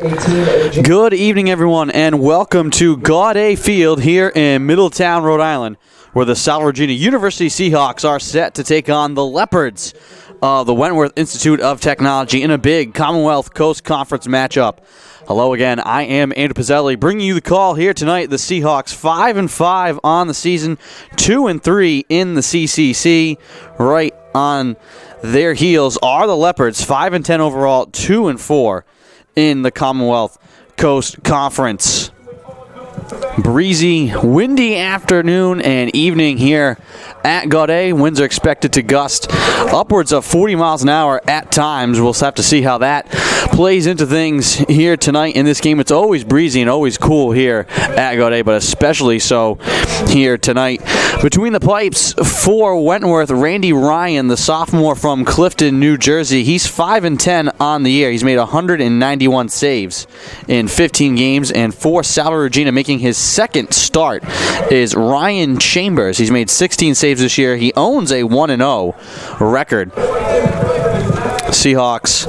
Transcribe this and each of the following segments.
Good evening, everyone, and welcome to Gaudet Field here in Middletown, Rhode Island, where the Salve Regina University Seahawks are set to take on the Leopards of the Wentworth Institute of Technology in a big Commonwealth Coast Conference matchup. Hello again, I am Andrew Pizzelli, bringing you the call here tonight. The Seahawks 5-5 on the season, 2-3 in the CCC. Right on their heels are the Leopards, 5-10 overall, 2-4 in the Commonwealth Coast Conference. Breezy, windy afternoon and evening here at Gaudet. Winds are expected to gust upwards of 40 miles an hour at times. We'll have to see how that plays into things here tonight in this game. It's always breezy and always cool here at Gaudet, but especially so here tonight. Between the pipes for Wentworth, Randy Ryan, the sophomore from Clifton, New Jersey. He's 5-10 on the year. He's made 191 saves in 15 games, and for Salve Regina, making his second start is Ryan Chambers. He's made 16 saves this year. He owns a 1-0 record. Seahawks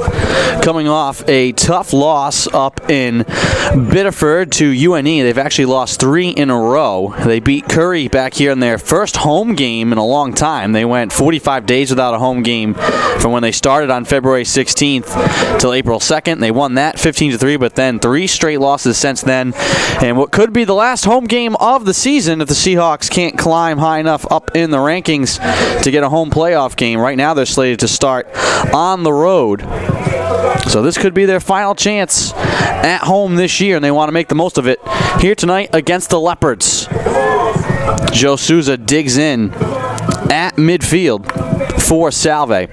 coming off a tough loss up in Biddeford to UNE. They've actually lost 3 in a row. They beat Curry back here in their first home game in a long time. They went 45 days without a home game from when they started on February 16th till April 2nd. They won that 15-3, but then 3 straight losses since then. And what could be the last home game of the season if the Seahawks can't climb high enough up in the rankings to get a home playoff game. Right now they're slated to start on the road. So this could be their final chance at home this year, and they want to make the most of it here tonight against the Leopards. Joe Souza digs in at midfield for Salve.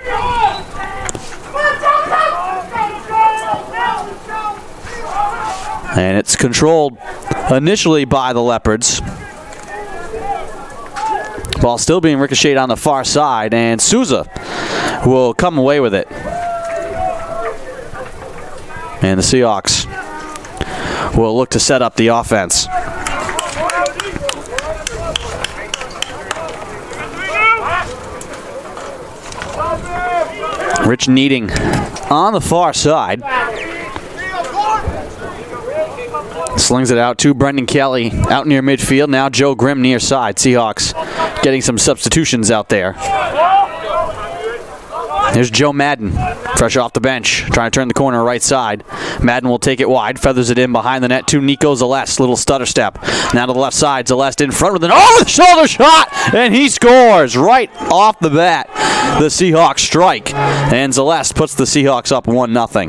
And it's controlled initially by the Leopards. Ball still being ricocheted on the far side, and Souza will come away with it. And the Seahawks will look to set up the offense. Rich Needing on the far side. Slings it out to Brendan Kelly out near midfield. Now Joe Grimm near side. Seahawks getting some substitutions out there. Here's Joe Madden, fresh off the bench, trying to turn the corner right side. Madden will take it wide, feathers it in behind the net to Nico Zeleste. Little stutter step. Now to the left side, Zeleste in front with an over-the-shoulder shot, and he scores right off the bat. The Seahawks strike, and Zeleste puts the Seahawks up 1-0.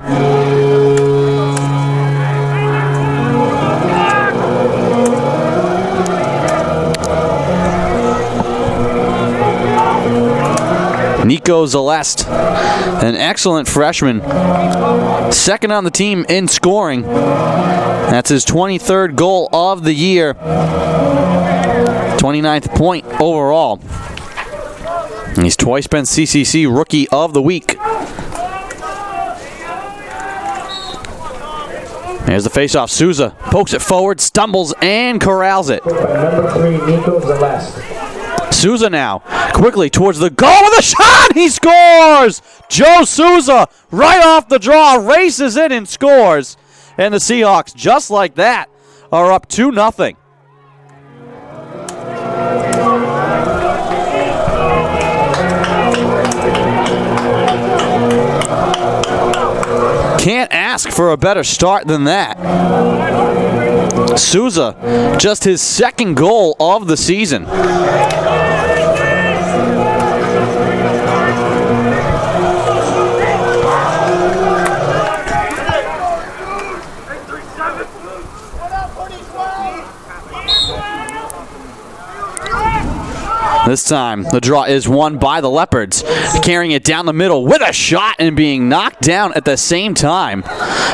Nico Zeleste, an excellent freshman, second on the team in scoring. That's his 23rd goal of the year, 29th point overall. And he's twice been CCC Rookie of the Week. There's the faceoff. Souza pokes it forward, stumbles, and corrals it. Number 3, Nico Zeleste. Souza now, quickly towards the goal with a shot! He scores! Joe Souza, right off the draw, races in and scores. And the Seahawks, just like that, are up 2-0. Can't ask for a better start than that. Souza, just his second goal of the season. This time, the draw is won by the Leopards, carrying it down the middle with a shot and being knocked down at the same time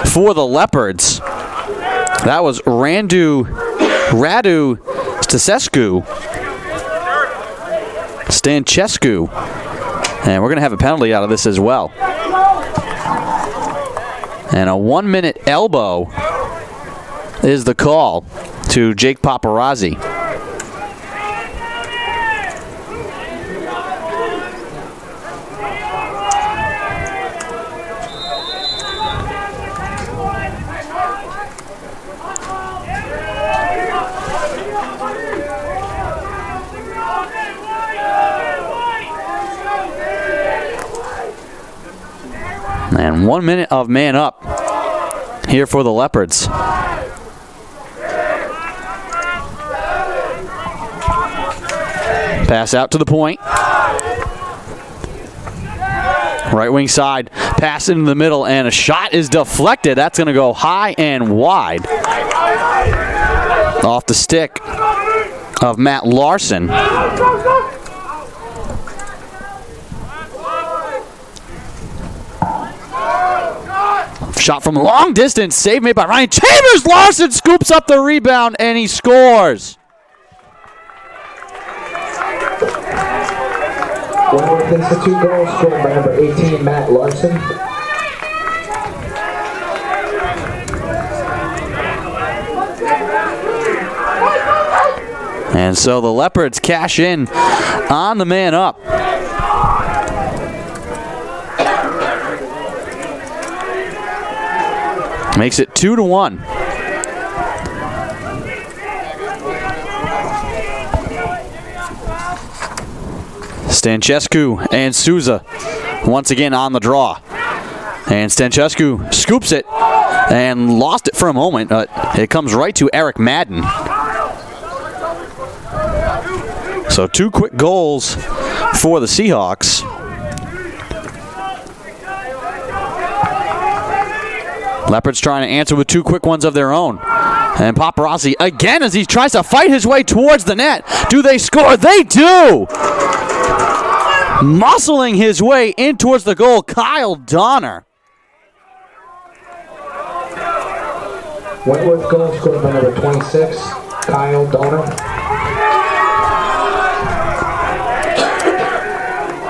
for the Leopards. That was Radu Stancescu. And we're going to have a penalty out of this as well. And a 1-minute elbow is the call to Jake Paparazzi. And 1 minute of man up here for the Leopards. Pass out to the point. Right wing side, pass into the middle, and a shot is deflected. That's going to go high and wide. Off the stick of Matt Larson. Shot from long distance, save made by Ryan Chambers. Larson scoops up the rebound, and he scores. Wentworth Institute goal scored by number 18, Matt Larson. And so the Leopards cash in on the man up. Makes it 2-1. Stanchescu and Souza once again on the draw. And Stanchescu scoops it and lost it for a moment. It comes right to Eric Madden. So 2 quick goals for the Seahawks. Leopards trying to answer with 2 quick ones of their own. And Paparazzi again as he tries to fight his way towards the net. Do they score? They do! Muscling his way in towards the goal, Kyle Donner. Wentworth goal scored by number 26, Kyle Donner.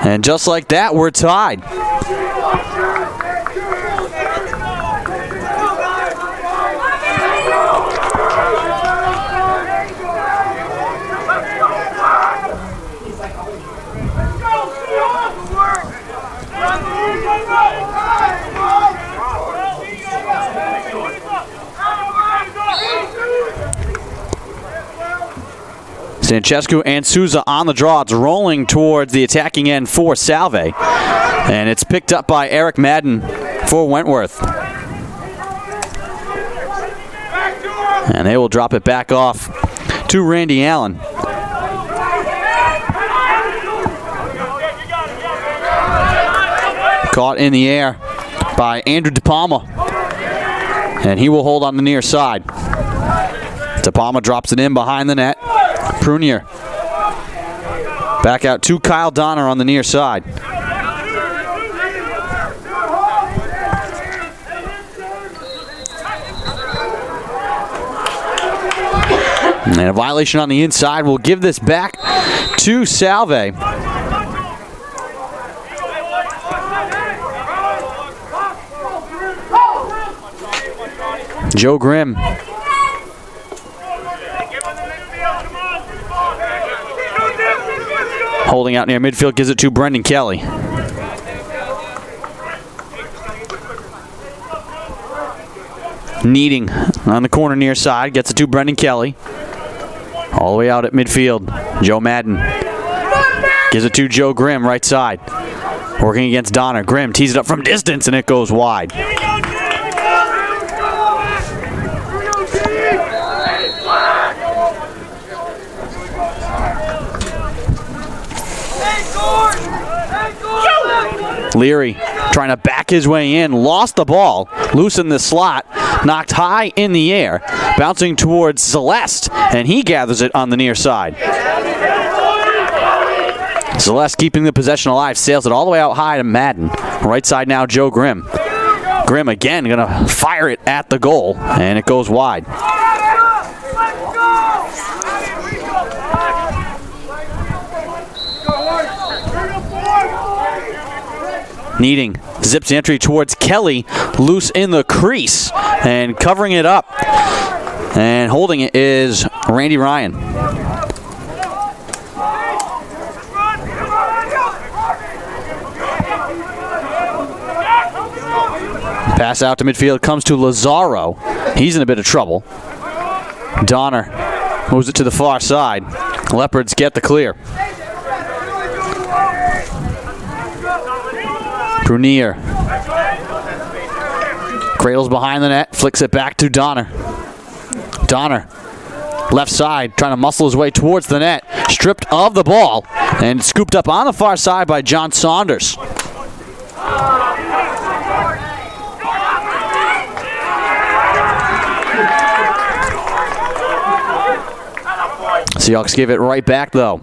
And just like that, we're tied. Stanchescu and Souza on the draw. It's rolling towards the attacking end for Salve. And it's picked up by Eric Madden for Wentworth. And they will drop it back off to Randy Allen. Caught in the air by Andrew DePalma. And he will hold on the near side. DePalma drops it in behind the net. Prunier. Back out to Kyle Donner on the near side. And a violation on the inside will give this back to Salve. Joe Grimm. Holding out near midfield, gives it to Brendan Kelly. Needing on the corner near side, gets it to Brendan Kelly. All the way out at midfield, Joe Madden. Gives it to Joe Grimm, right side. Working against Donner. Grimm tees it up from distance, and it goes wide. Leary trying to back his way in, lost the ball, loose in the slot, knocked high in the air, bouncing towards Celeste, and he gathers it on the near side. Celeste keeping the possession alive, sails it all the way out high to Madden. Right side now, Joe Grimm. Grimm again going to fire it at the goal, and it goes wide. Needing zips the entry towards Kelly, loose in the crease, and covering it up and holding it is Randy Ryan. Pass out to midfield, comes to Lazaro. He's in a bit of trouble. Donner moves it to the far side. Leopards get the clear. Prunier Cradles behind the net, flicks it back to Donner. Donner, left side, trying to muscle his way towards the net. Stripped of the ball and scooped up on the far side by John Saunders. Seahawks give it right back, though.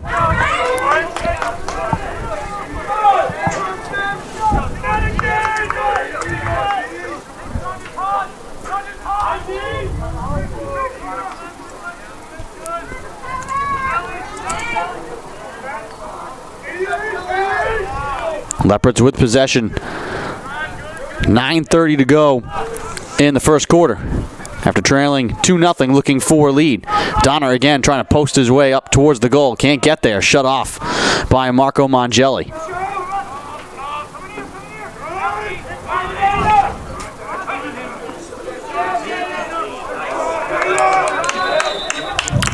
Leopards with possession. 9:30 to go in the first quarter. After trailing 2-0, looking for a lead. Donner again trying to post his way up towards the goal. Can't get there. Shut off by Marco Mangelli.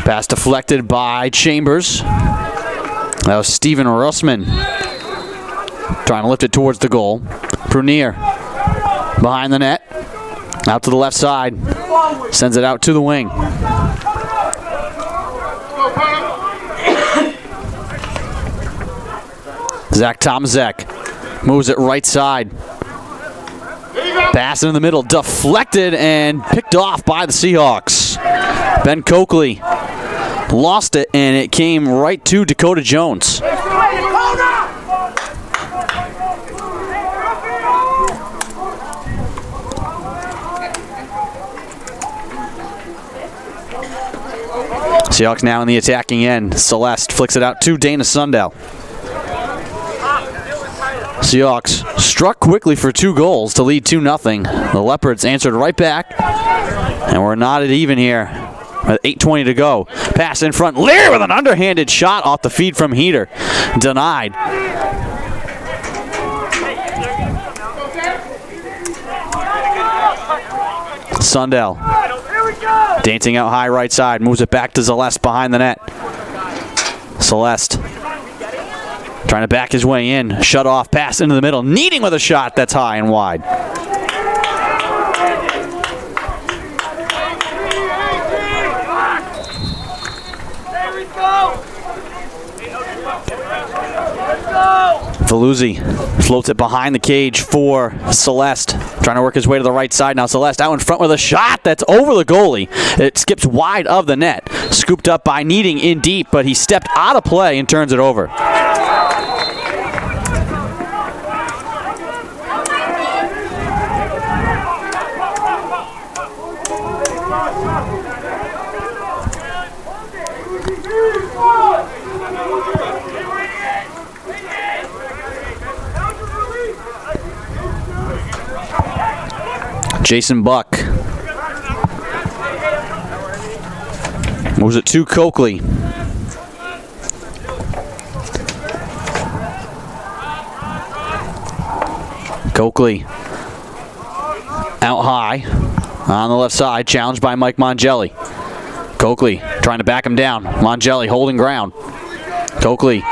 Pass deflected by Chambers. That was Steven Russman trying to lift it towards the goal. Prunier behind the net. Out to the left side. Sends it out to the wing. Zach Tomaszek moves it right side. Pass in the middle. Deflected and picked off by the Seahawks. Ben Coakley lost it, and it came right to Dakota Jones. Seahawks now in the attacking end. Celeste flicks it out to Dana Sundell. Seahawks struck quickly for 2 goals to lead 2-0. The Leopards answered right back, and we're not at even here with 8:20 to go. Pass in front. Lear with an underhanded shot off the feed from Heater. Denied. Sundell dancing out high right side. Moves it back to Celeste behind the net. Celeste trying to back his way in. Shut off. Pass into the middle. Needing with a shot that's high and wide. Veluzzi floats it behind the cage for Celeste. Trying to work his way to the right side now. Celeste out in front with a shot that's over the goalie. It skips wide of the net. Scooped up by Needing in deep, but he stepped out of play and turns it over. Jason Buck moves it to Coakley. Coakley out high on the left side, challenged by Mike Mangelli. Coakley trying to back him down. Mangelli holding ground. Coakley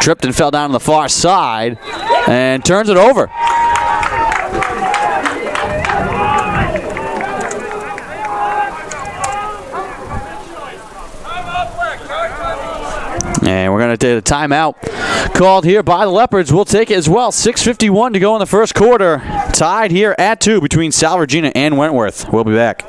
tripped and fell down on the far side and turns it over. And we're going to take a timeout called here by the Leopards. We'll take it as well. 6:51 to go in the first quarter. Tied here at 2 between Salve Regina and Wentworth. We'll be back.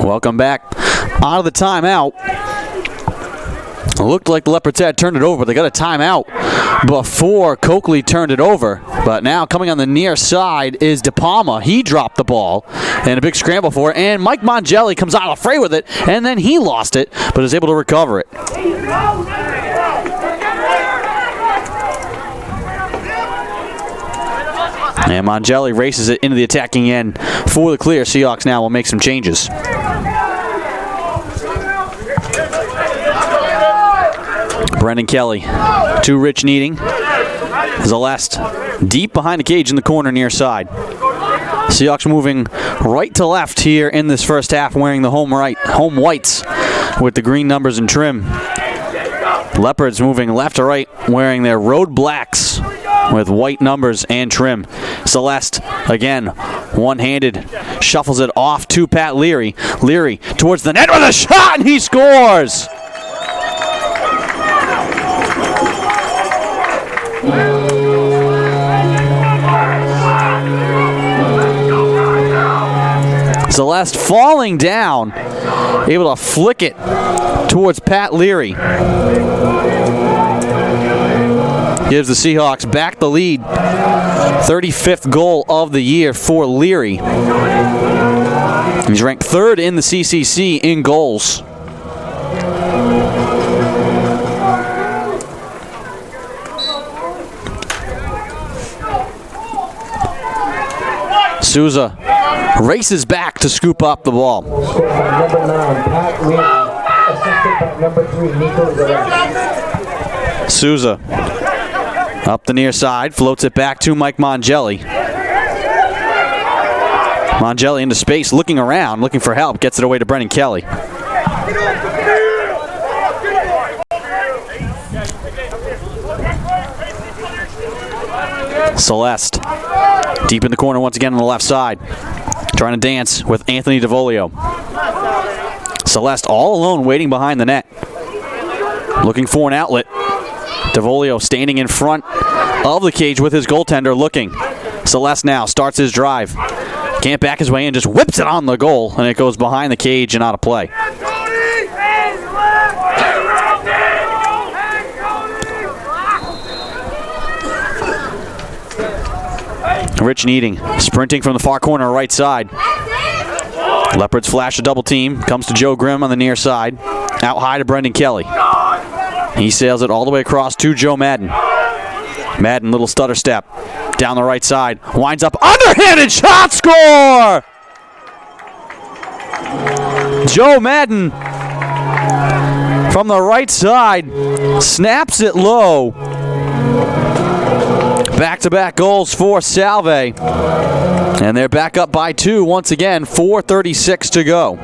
Welcome back out of the timeout. It looked like the Leopards had turned it over, but they got a timeout before Coakley turned it over. But now coming on the near side is De Palma. He dropped the ball, and a big scramble for it. And Mike Mongelli comes out of the fray with it, and then he lost it, but is able to recover it. And Mongelli races it into the attacking end for the clear. Seahawks now will make some changes. Brendan Kelly to Rich Needing. Celeste deep behind the cage in the corner near side. Seahawks moving right to left here in this first half, wearing the home whites with the green numbers and trim. Leopards moving left to right, wearing their road blacks with white numbers and trim. Celeste, again, one-handed, shuffles it off to Pat Leary. Leary towards the net with a shot, and he scores! Celeste falling down, able to flick it towards Pat Leary. Gives the Seahawks back the lead. 35th goal of the year for Leary. He's ranked third in the CCC in goals. Souza races back to scoop up the ball. Scored by number 9, Pat Leary. Assisted by number 3, Nico Gaudet. Souza up the near side, floats it back to Mike Mongelli. Mongelli into space, looking around, looking for help, gets it away to Brendan Kelly. Celeste, deep in the corner once again on the left side, trying to dance with Anthony DeVolio. Celeste all alone waiting behind the net, looking for an outlet. DeVolio standing in front of the cage with his goaltender looking. Celeste now starts his drive. Can't back his way in, just whips it on the goal, and it goes behind the cage and out of play. Rich Needing sprinting from the far corner right side. Leopards flash a double team. Comes to Joe Grimm on the near side. Out high to Brendan Kelly. He sails it all the way across to Joe Madden. Madden, little stutter step. Down the right side. Winds up. Underhanded shot, score! Joe Madden from the right side. Snaps it low. Back-to-back goals for Salve. And they're back up by 2 once again. 4:36 to go.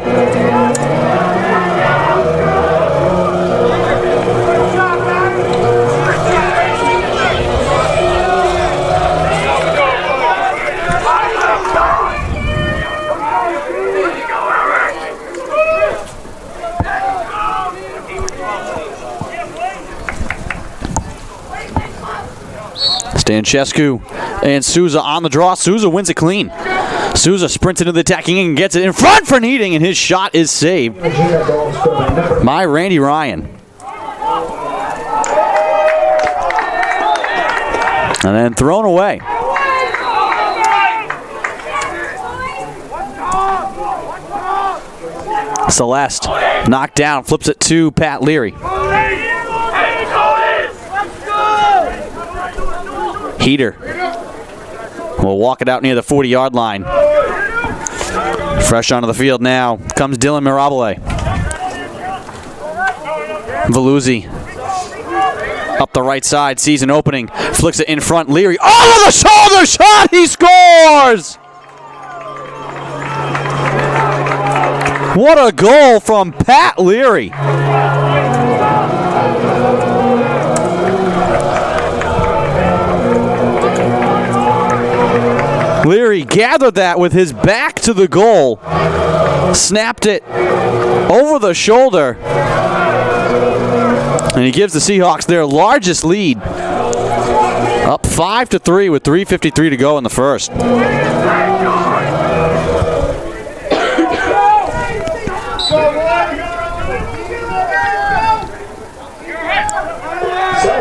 Stanchescu and Souza on the draw. Souza wins it clean. Souza sprints into the attacking and gets it in front for Needing, and his shot is saved by Randy Ryan. And then thrown away. Celeste knocked down, flips it to Pat Leary. Heater will walk it out near the 40-yard line. Fresh onto the field now comes Dylan Mirabile. Veluzzi up the right side, sees an opening, flicks it in front. Leary, oh, the shoulder shot, he scores! What a goal from Pat Leary. Leary gathered that with his back to the goal, snapped it over the shoulder, and he gives the Seahawks their largest lead, up 5-3 with 3:53 to go in the first.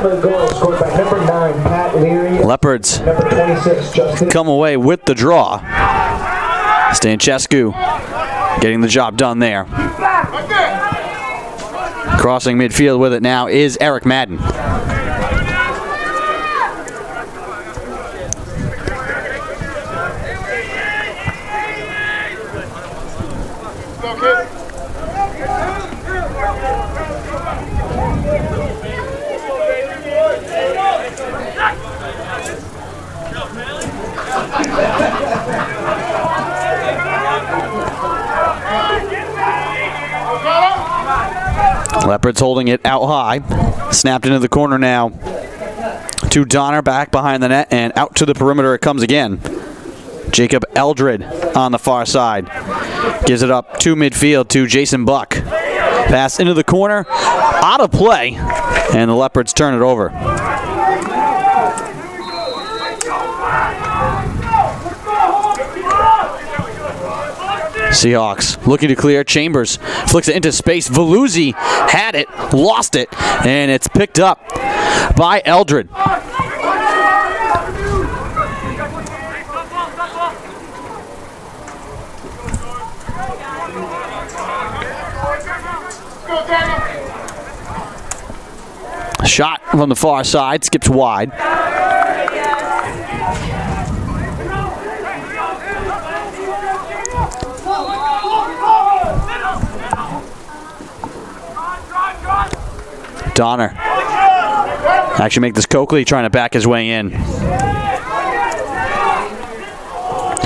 a goal scored by number 9, Pat Leary. Leopards Number 26, Justin. come away with the draw. Stancescu getting the job done there. Crossing midfield with it now is Eric Madden. Leopards holding it out high. Snapped into the corner now to Donner, back behind the net, and out to the perimeter it comes again. Jacob Eldred on the far side. Gives it up to midfield to Jason Buck. Pass into the corner, out of play, and the Leopards turn it over. Seahawks looking to clear. Chambers flicks it into space. Veluzzi had it, lost it, and it's picked up by Eldred. Shot from the far side, skips wide. Donner. Actually make this Coakley trying to back his way in.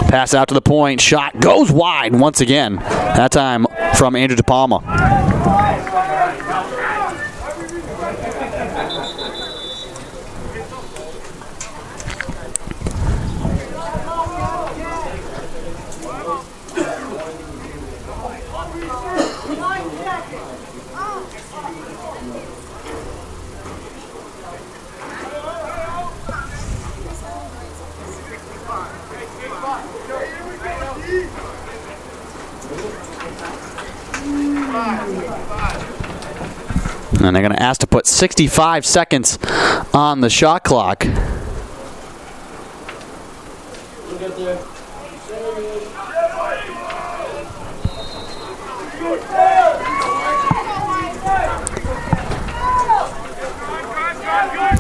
Pass out to the point. Shot goes wide once again. That time from Andrew DePalma. And they're going to ask to put 65 seconds on the shot clock.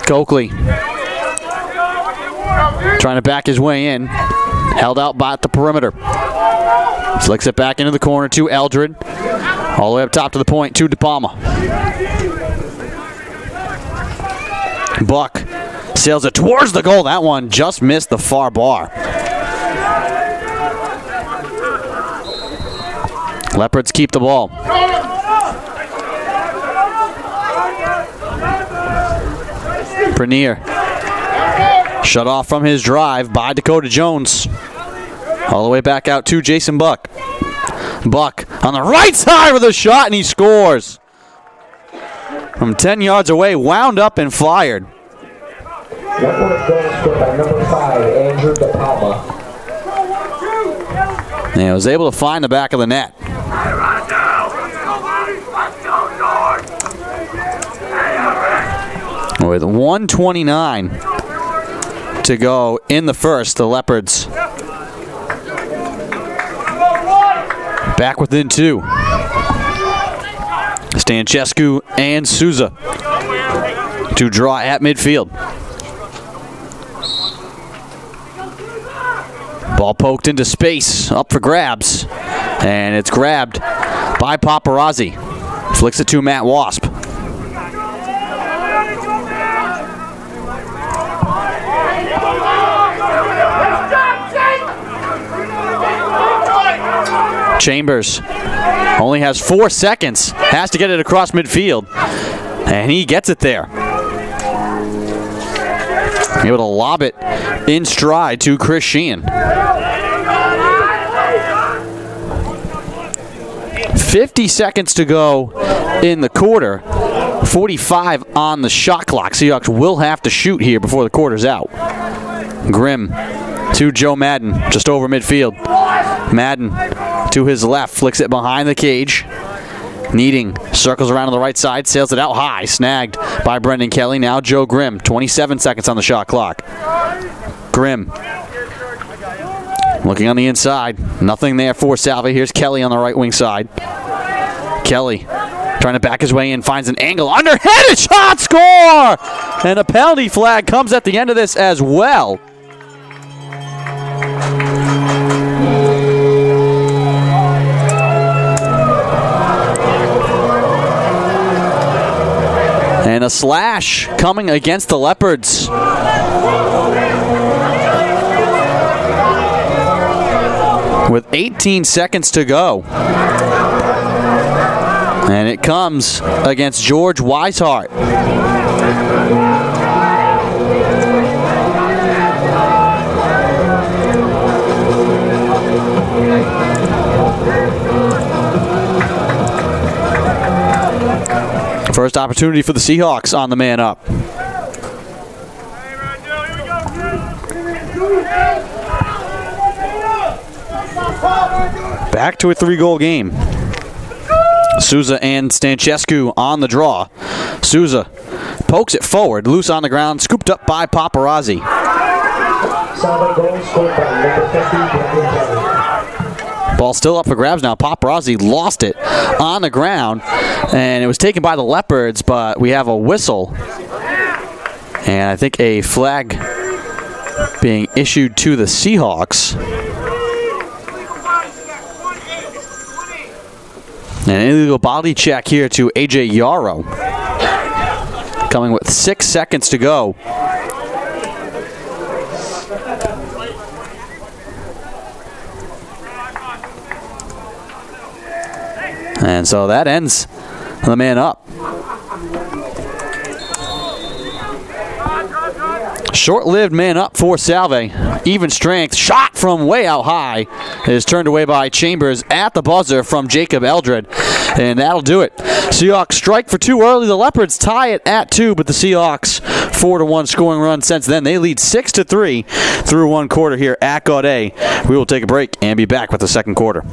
Coakley trying to back his way in. Held out by the perimeter. Flicks it back into the corner to Eldred. All the way up top to the point to DePalma. Buck sails it towards the goal. That one just missed the far bar. Leopards keep the ball. Prenier shut off from his drive by Dakota Jones. All the way back out to Jason Buck. Buck on the right side with a shot, and he scores. From 10 yards away, wound up and fired. Wentworth goal scored by number 5, Andrew DePalma. And he was able to find the back of the net. With 1:29 to go in the first, the Leopards back within 2. Stancescu and Souza to draw at midfield. Ball poked into space, up for grabs, and it's grabbed by Paparazzi. Flicks it to Matt Wasp. Chambers only has 4 seconds. Has to get it across midfield. And he gets it there. Able to lob it in stride to Chris Sheehan. 50 seconds to go in the quarter. 45 on the shot clock. Seahawks will have to shoot here before the quarter's out. Grimm to Joe Madden, just over midfield. Madden to his left, flicks it behind the cage. Needing circles around on the right side, sails it out high, snagged by Brendan Kelly. Now Joe Grimm, 27 seconds on the shot clock. Grimm looking on the inside, nothing there for Salve. Here's Kelly on the right wing side. Kelly trying to back his way in, finds an angle, underhanded shot, score! And a penalty flag comes at the end of this as well. And a slash coming against the Leopards. With 18 seconds to go. And it comes against George Weishart. First opportunity for the Seahawks on the man up. Back to a 3-goal game. Souza and Stanchescu on the draw. Souza pokes it forward, loose on the ground, scooped up by Paparazzi. Salve goal scored by number 50, Brendan Kelly. Ball still up for grabs now. Paparazzi lost it on the ground, and it was taken by the Leopards, but we have a whistle. And I think a flag being issued to the Seahawks. An illegal body check here to A.J. Yarrow. Coming with 6 seconds to go. And so that ends the man up. Short-lived man up for Salve. Even strength. Shot from way out high is turned away by Chambers at the buzzer from Jacob Eldred. And that'll do it. Seahawks strike for 2 early. The Leopards tie it at 2, but the Seahawks 4-1 scoring run since then. They lead 6-3 through 1 quarter here at Gaudet. We will take a break and be back with the second quarter.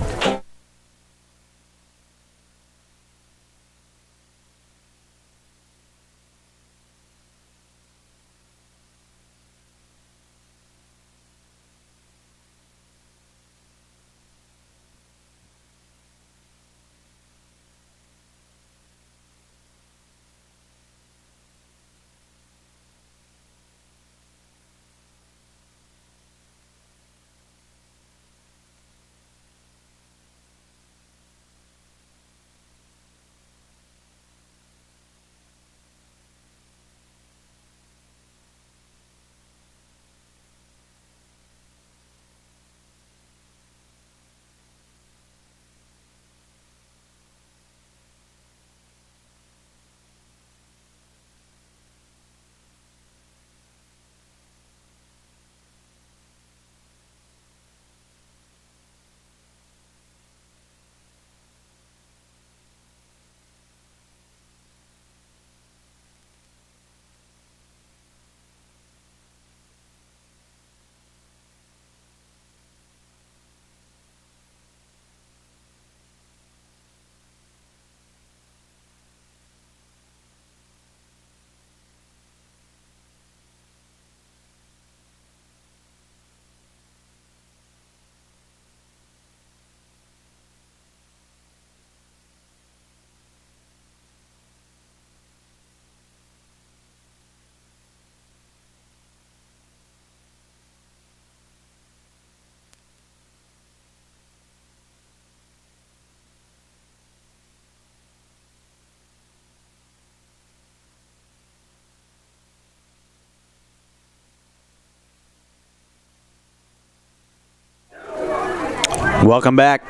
Welcome back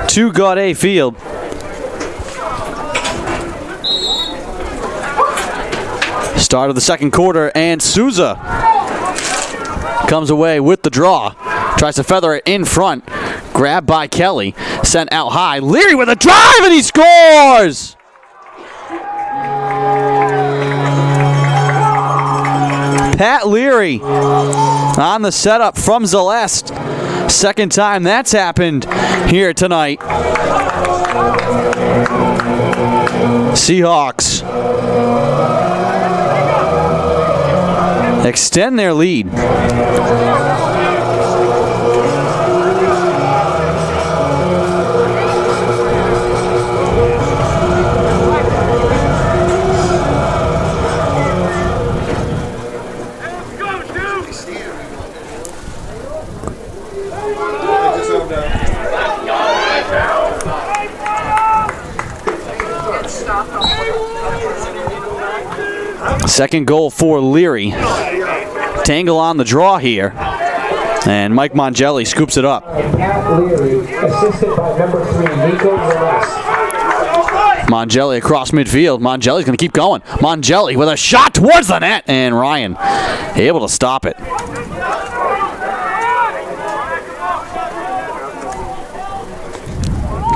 to Gaudet Field. Start of the second quarter, and Souza comes away with the draw. Tries to feather it in front. Grabbed by Kelly. Sent out high. Leary with a drive, and he scores! Pat Leary on the setup from Celeste. Second time that's happened here tonight. Seahawks extend their lead. Second goal for Leary. Tangle on the draw here. And Mike Mongelli scoops it up. Pat Leary, assisted by number 3, Nico Gaudet. Mongelli across midfield. Mongelli's going to keep going. Mongelli with a shot towards the net. And Ryan able to stop it.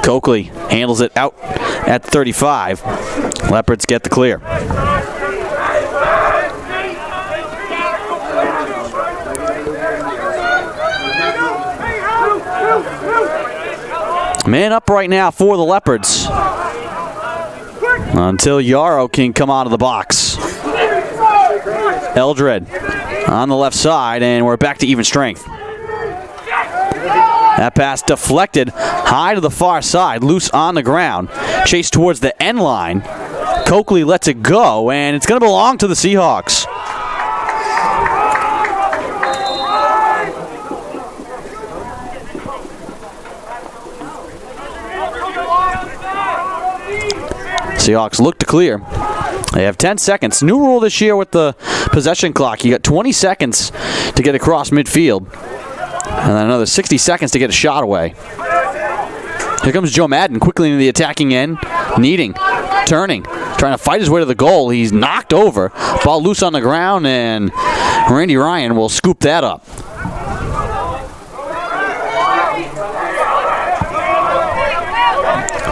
Coakley handles it out at 35. Leopards get the clear. Man up right now for the Leopards until Yarrow can come out of the box. Eldred on the left side, and we're back to even strength. That pass deflected high to the far side, loose on the ground. Chased towards the end line. Coakley lets it go, and it's going to belong to the Seahawks. Seahawks look to clear. They have 10 seconds. New rule this year with the possession clock. You got 20 seconds to get across midfield. And then another 60 seconds to get a shot away. Here comes Joe Madden quickly into the attacking end. Needing, turning, trying to fight his way to the goal. He's knocked over. Ball loose on the ground, and Randy Ryan will scoop that up.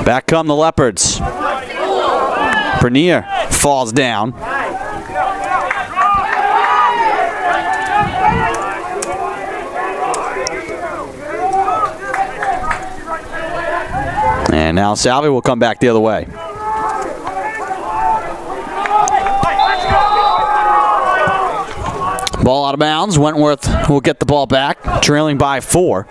Back come the Leopards. Bernier falls down. And now Salve will come back the other way. Ball out of bounds. Wentworth will get the ball back, trailing by 4.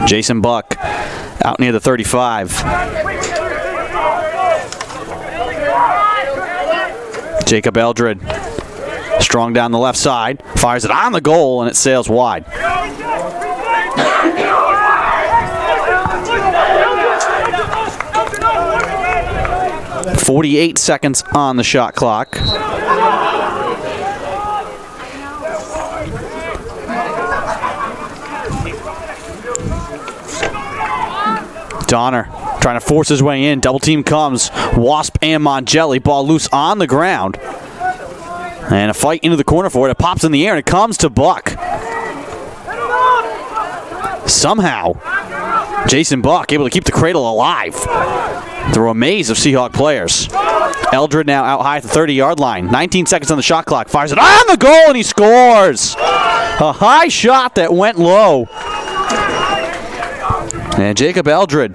Jason Buck out near the 35. Jacob Eldred strong down the left side, fires it on the goal, and it sails wide. 48 seconds on the shot clock. Donner trying to force his way in. Double team comes. Wasp and Mongelli. Ball loose on the ground. And a fight into the corner for it. It pops in the air and it comes to Buck. Somehow, Jason Buck able to keep the cradle alive through a maze of Seahawk players. Eldred now out high at the 30-yard line. 19 seconds on the shot clock. Fires it on the goal and he scores. A high shot that went low. And Jacob Eldred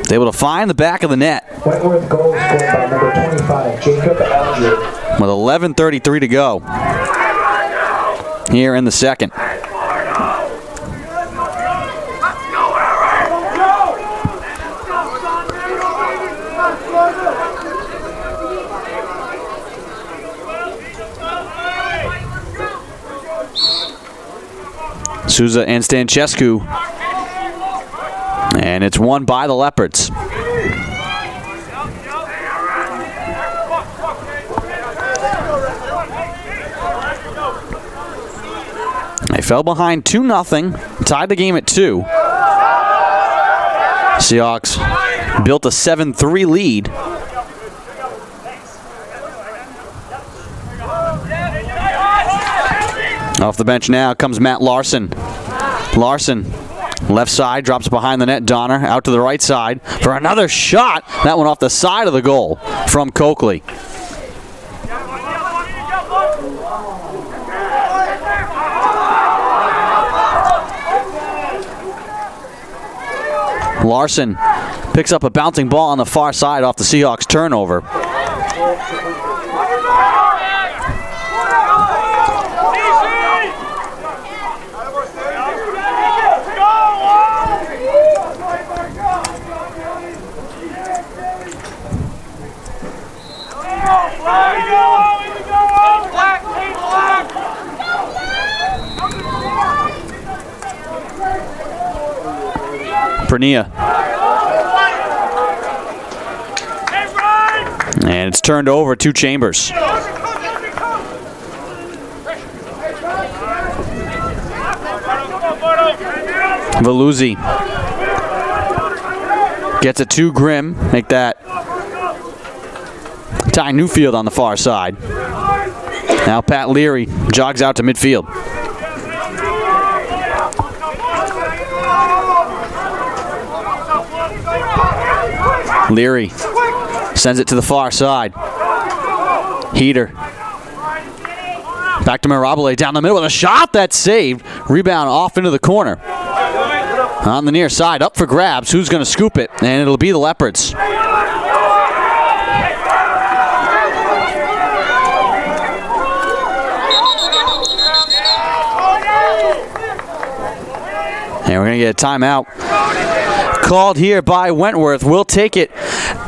is able to find the back of the net. Wentworth goal scored by number 25, Jacob Eldred. With 11:33 to go here in the second. Souza and Stancescu. And it's won by the Leopards. They fell behind 2-0, tied the game at 2. Seahawks built a 7-3 lead. Off the bench now comes Matt Larson. Larson, left side, drops it behind the net. Donner out to the right side for another shot. That one off the side of the goal from Coakley. Larson picks up a bouncing ball on the far side off the Seahawks turnover. Pernia. And it's turned over to Chambers. Veluzzi gets it to Grimm. Make that Ty Newfield on the far side. Now Pat Leary jogs out to midfield. Leary sends it to the far side. Heater. Back to Mirabile down the middle with a shot that's saved. Rebound off into the corner. On the near side, up for grabs. Who's going to scoop it? And it'll be the Leopards. And we're going to get a timeout called here by Wentworth. We'll take it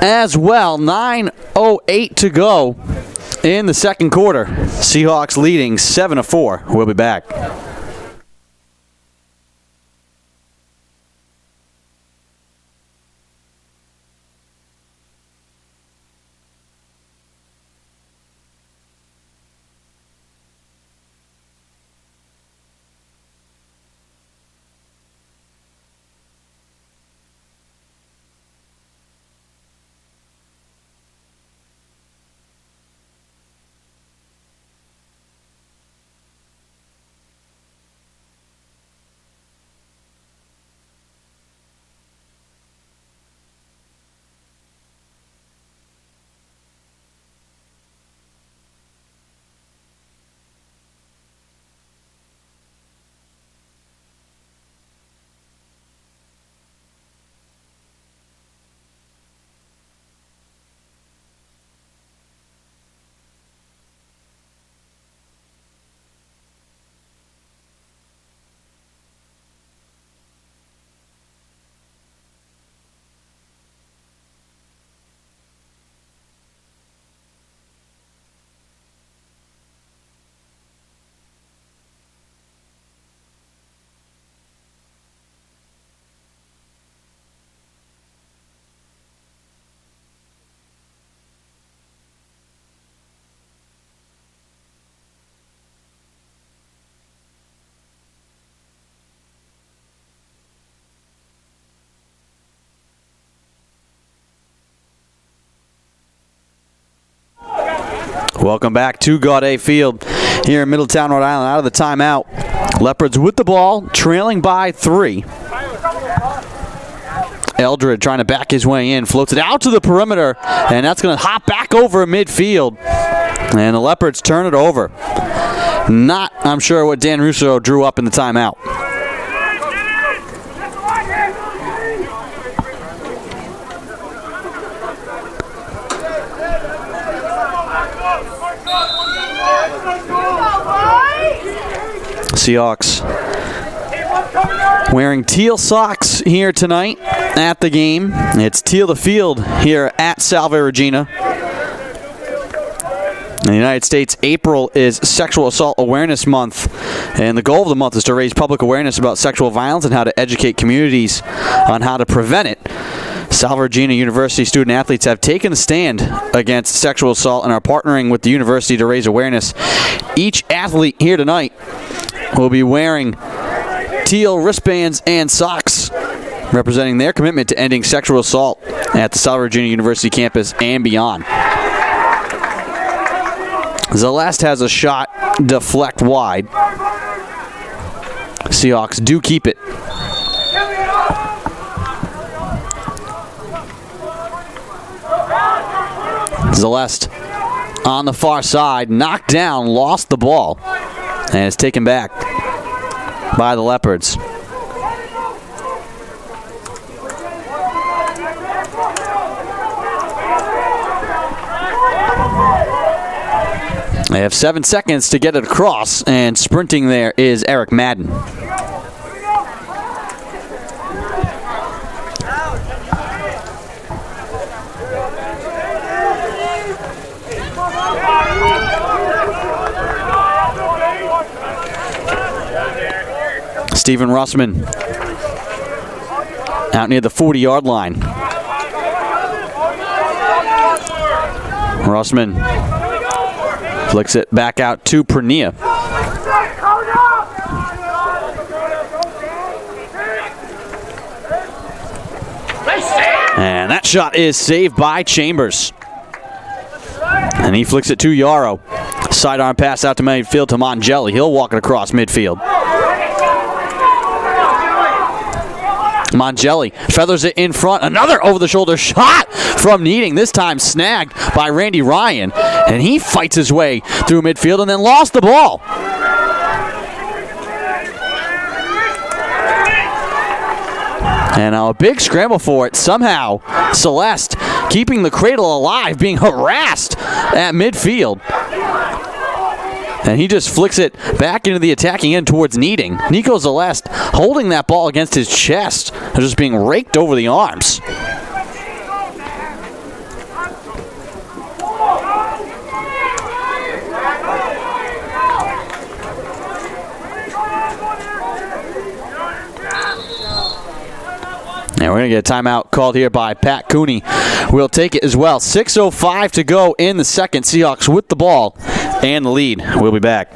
as well. 9:08 to go in the second quarter. Seahawks leading 7-4. We'll be back. Welcome back to Gaudet Field here in Middletown, Rhode Island. Out of the timeout. Leopards with the ball, trailing by 3. Eldred trying to back his way in, floats it out to the perimeter, and that's going to hop back over midfield. And the Leopards turn it over. Not, I'm sure, what Dan Russo drew up in the timeout. Seahawks wearing teal socks here tonight at the game. It's Teal the Field here at Salve Regina. In the United States, April is Sexual Assault Awareness Month, and the goal of the month is to raise public awareness about sexual violence and how to educate communities on how to prevent it. Salve Regina University student athletes have taken a stand against sexual assault and are partnering with the university to raise awareness. Each athlete here tonight will be wearing teal wristbands and socks representing their commitment to ending sexual assault at the Salve Regina University campus and beyond. Zeleste has a shot deflect wide. Seahawks do keep it. Celeste on the far side, knocked down, lost the ball, and it's taken back by the Leopards. They have 7 seconds to get it across, and sprinting there is Eric Madden. Stephen Russman out near the 40-yard line. Russman flicks it back out to Pernia. And that shot is saved by Chambers. And he flicks it to Yarrow. Sidearm pass out to midfield to Mongelli. He'll walk it across midfield. Mongelli feathers it in front. Another over-the-shoulder shot from Needing, this time snagged by Randy Ryan. And he fights his way through midfield and then lost the ball. And now a big scramble for it. Somehow, Celeste keeping the cradle alive, being harassed at midfield. And he just flicks it back into the attacking end towards Needing. Nico Celeste holding that ball against his chest, just being raked over the arms. And we're going to get a timeout called here by Pat Cooney. We'll take it as well. 6:05 to go in the second. Seahawks with the ball and the lead. We'll be back.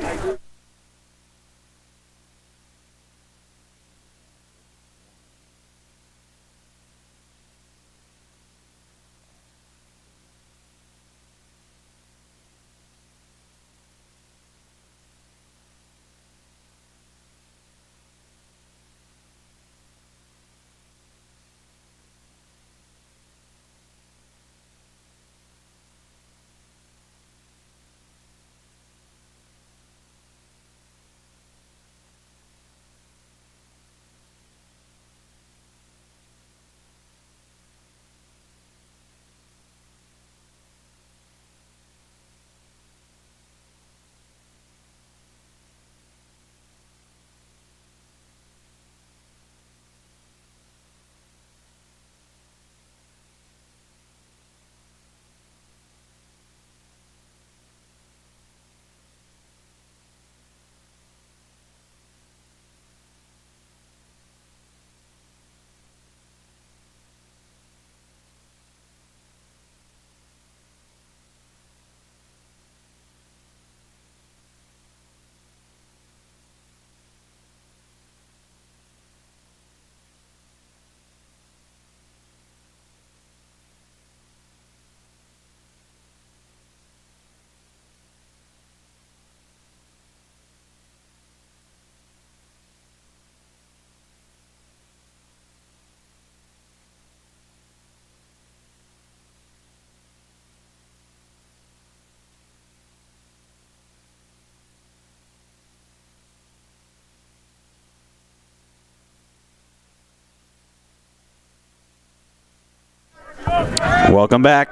Welcome back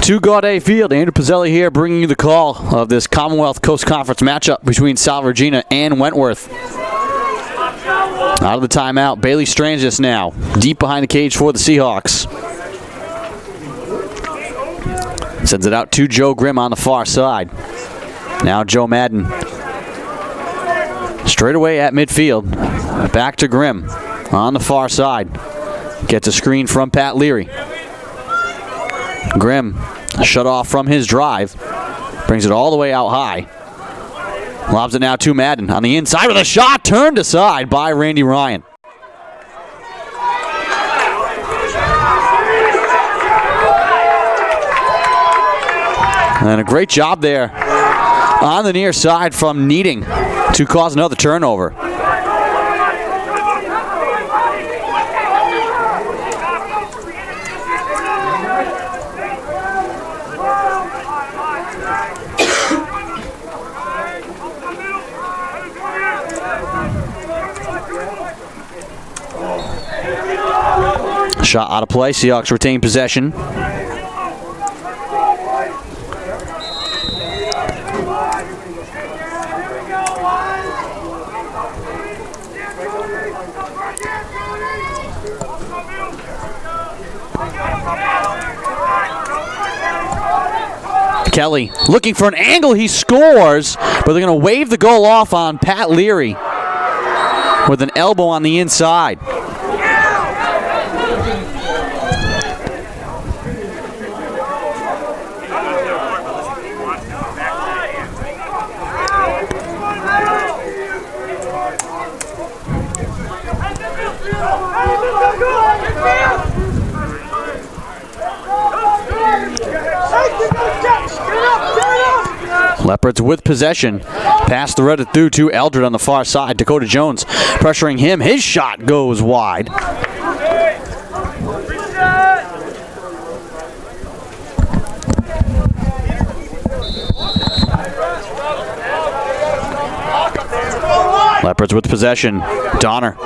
to Gaudet Field. Andrew Pizzelli here bringing you the call of this Commonwealth Coast Conference matchup between Salve Regina and Wentworth. Out of the timeout, Bailey Strangis now deep behind the cage for the Seahawks. Sends it out to Joe Grimm on the far side. Now Joe Madden. Straight away at midfield. Back to Grimm on the far side. Gets a screen from Pat Leary. Grimm shut off from his drive. Brings it all the way out high. Lobs it now to Madden on the inside with a shot turned aside by Randy Ryan. And a great job there on the near side from Needing to cause another turnover. Shot out of play. Seahawks retain possession. Kelly looking for an angle. He scores, but they're going to wave the goal off on Pat Leary with an elbow on the inside. Leopards with possession. Pass threaded through to Eldred on the far side. Dakota Jones pressuring him. His shot goes wide. Leopards with possession. Donner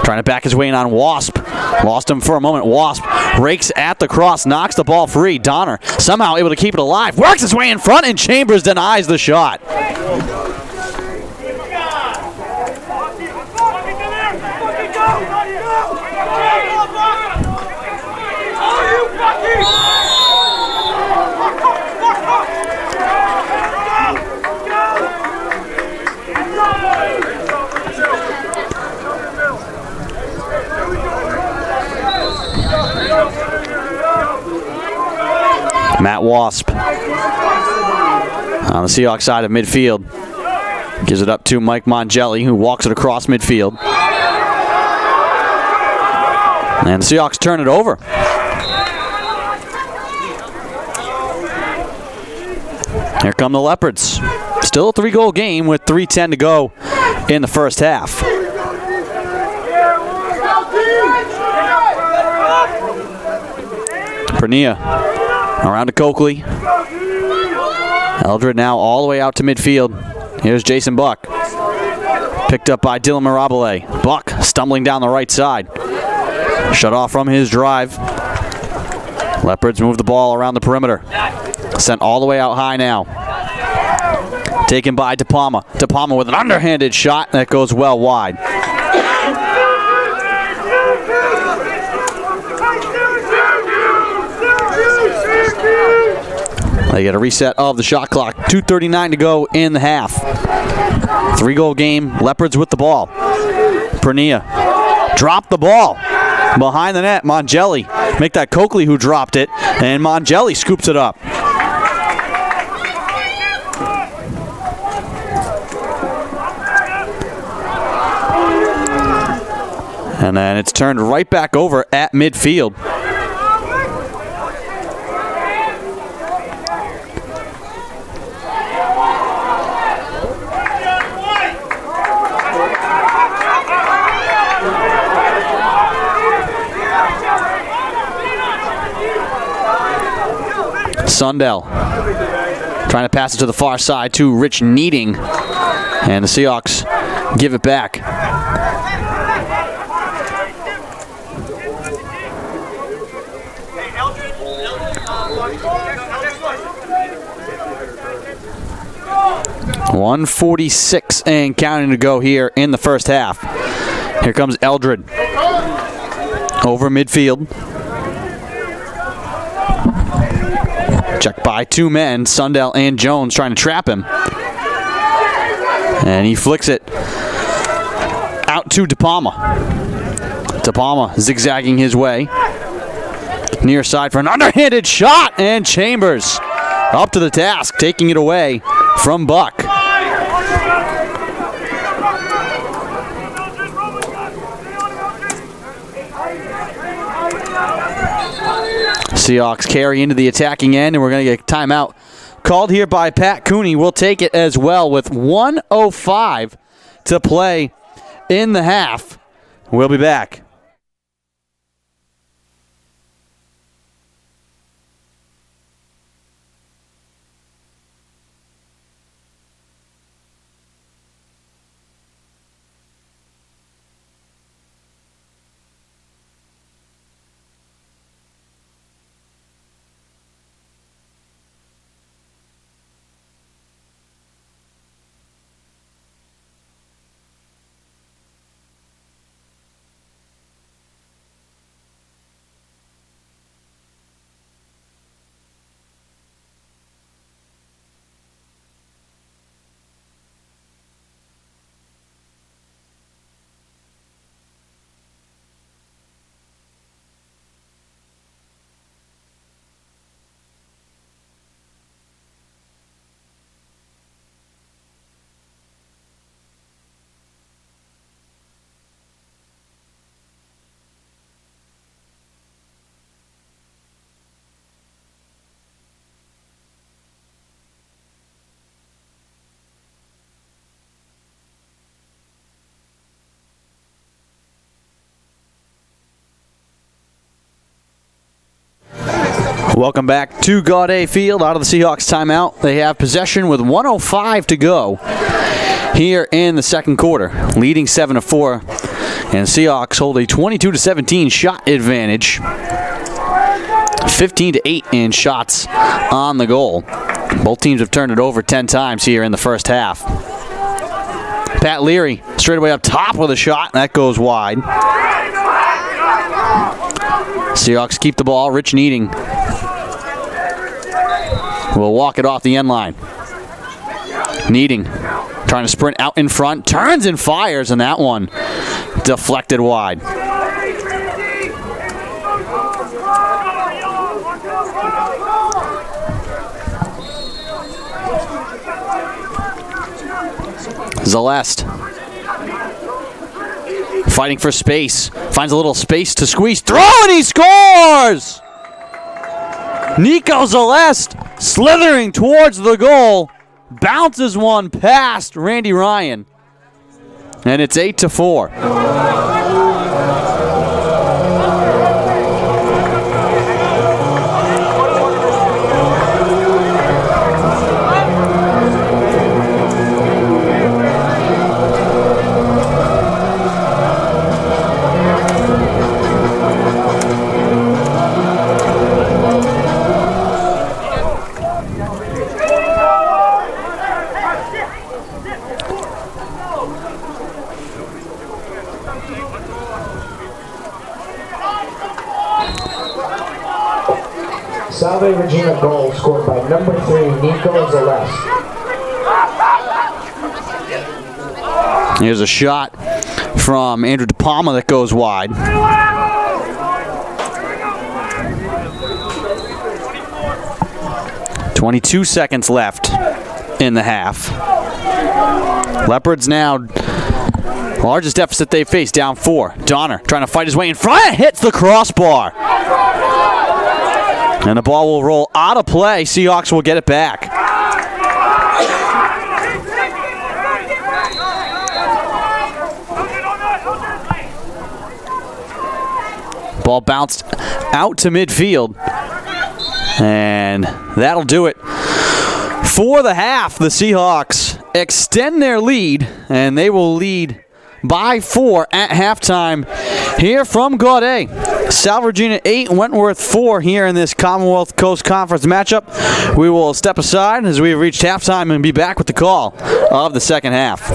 trying to back his way in on Wasp. Lost him for a moment. Wasp rakes at the cross, knocks the ball free. Donner somehow able to keep it alive. Works his way in front, and Chambers denies the shot. Matt Wasp on the Seahawks side of midfield. Gives it up to Mike Mongelli, who walks it across midfield. And the Seahawks turn it over. Here come the Leopards. Still a 3-goal game with 3:10 to go in the first half. Pernia around to Coakley. Eldred now all the way out to midfield. Here's Jason Buck. Picked up by Dylan Mirabile. Buck stumbling down the right side. Shut off from his drive. Leopards move the ball around the perimeter. Sent all the way out high now. Taken by DePalma. DePalma with an underhanded shot that goes well wide. They get a reset of the shot clock. 2:39 to go in the half. 3-goal game. Leopards with the ball. Pernia dropped the ball behind the net. Mongelli make that Coakley who dropped it, and Mongelli scoops it up. And then it's turned right back over at midfield. Sundell trying to pass it to the far side to Rich Needing, and the Seahawks give it back. .146 and counting to go here in the first half. Here comes Eldred over midfield. Checked by two men, Sundell and Jones, trying to trap him. And he flicks it out to DePalma. DePalma zigzagging his way. Near side for an underhanded shot, and Chambers up to the task, taking it away from Buck. Seahawks carry into the attacking end, and we're going to get a timeout called here by Pat Cooney. We'll take it as well with 1:05 to play in the half. We'll be back. Welcome back to Gaudet Field out of the Seahawks timeout. They have possession with 1:05 to go here in the second quarter, leading 7-4. And Seahawks hold a 22-17 shot advantage, 15-8 in shots on the goal. Both teams have turned it over 10 times here in the first half. Pat Leary straight away up top with a shot. That goes wide. Seahawks keep the ball. Rich Needing will walk it off the end line. Needing trying to sprint out in front. Turns and fires, and that one deflected wide. Zalest fighting for space. Finds a little space to squeeze. Throw, and he scores! Nico Zalest slithering towards the goal. Bounces one past Randy Ryan. And it's 8-4. Salve Regina goal scored by number 3, Nico Zalest. Here's a shot from Andrew DePalma that goes wide. .22 seconds left in the half. Leopards now, largest deficit they faced, down 4. Donner trying to fight his way in front, hits the crossbar. And the ball will roll out of play. Seahawks will get it back. Ball bounced out to midfield. And that'll do it for the half. The Seahawks extend their lead, and they will lead by 4 at halftime here from Gaudet. Salve Regina 8, Wentworth 4 here in this Commonwealth Coast Conference matchup. We will step aside as we have reached halftime and be back with the call of the second half.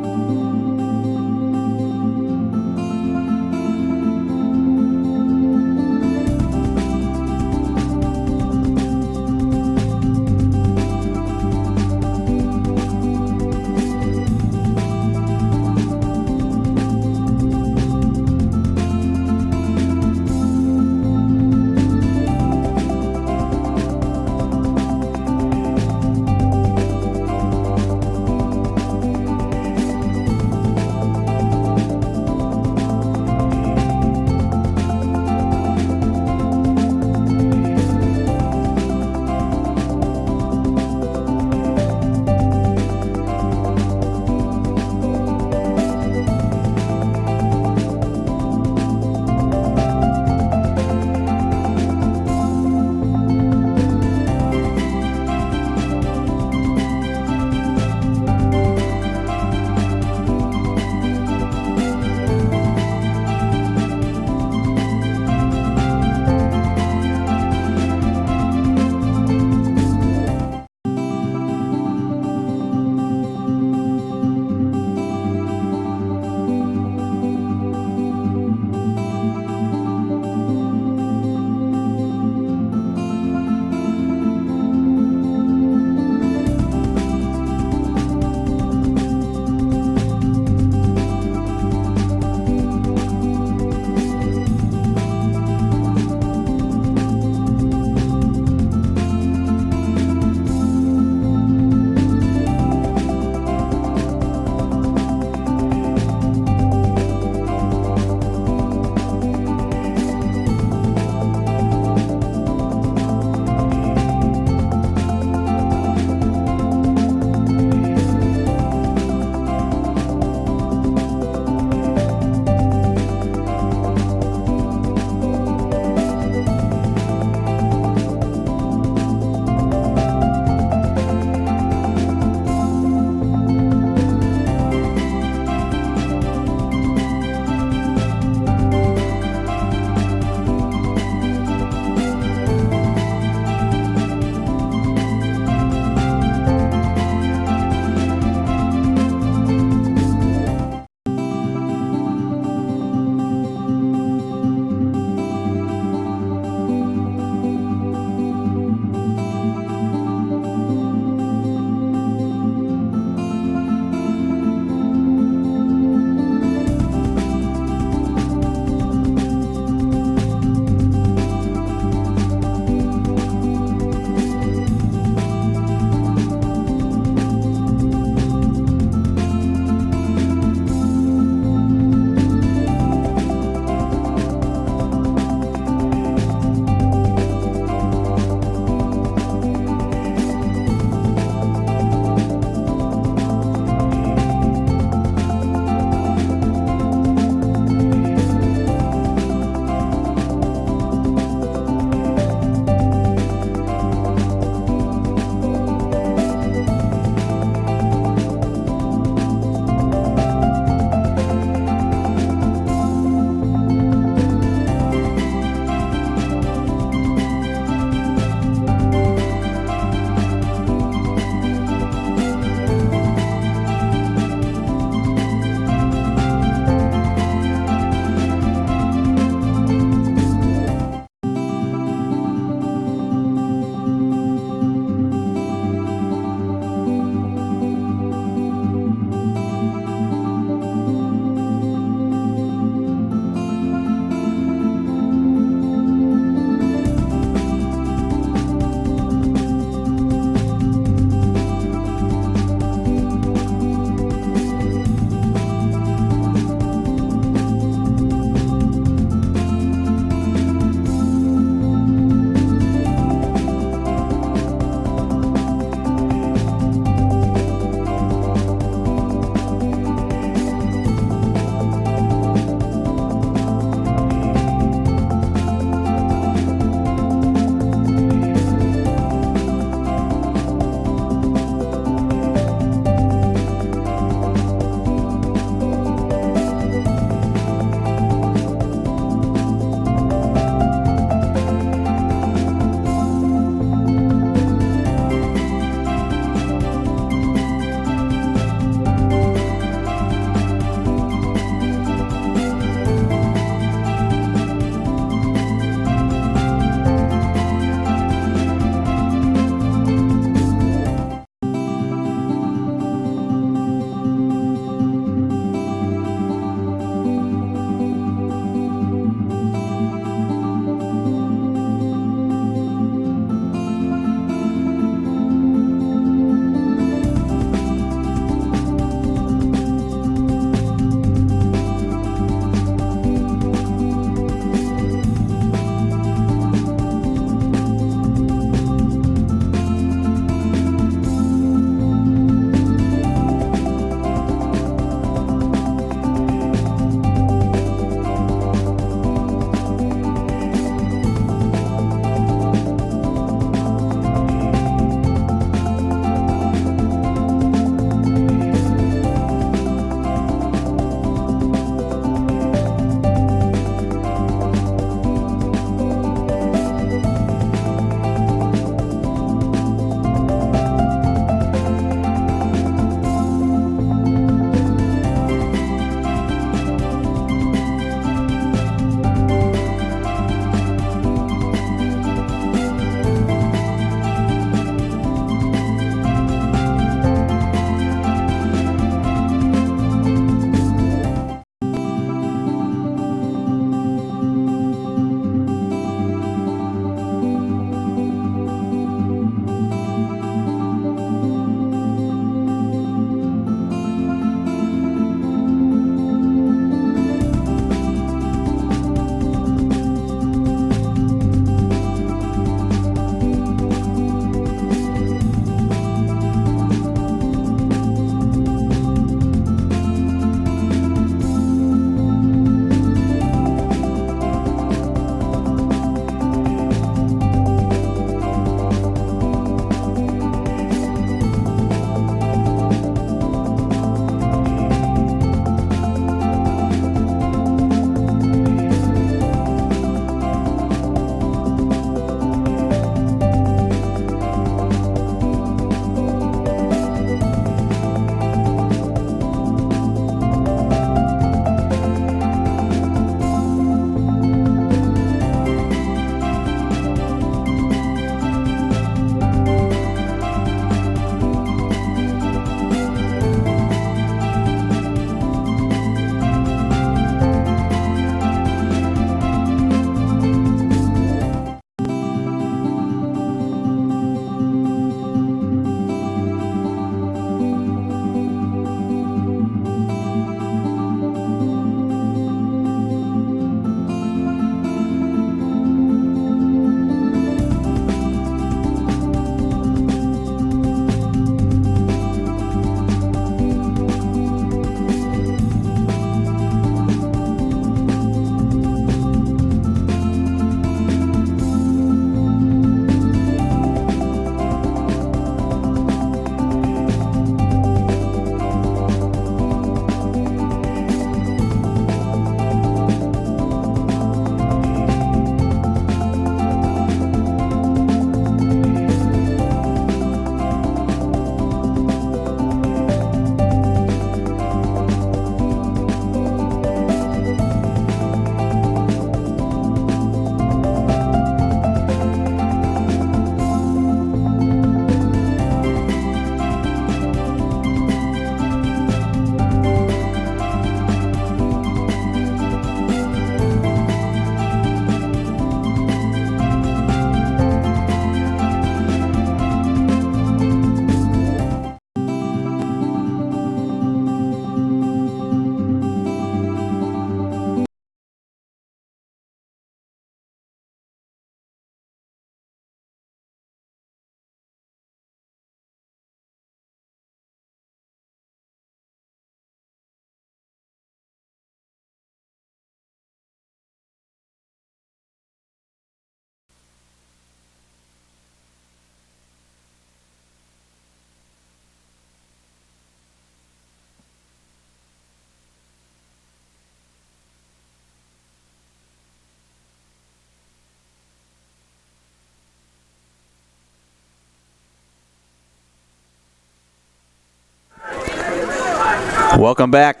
Welcome back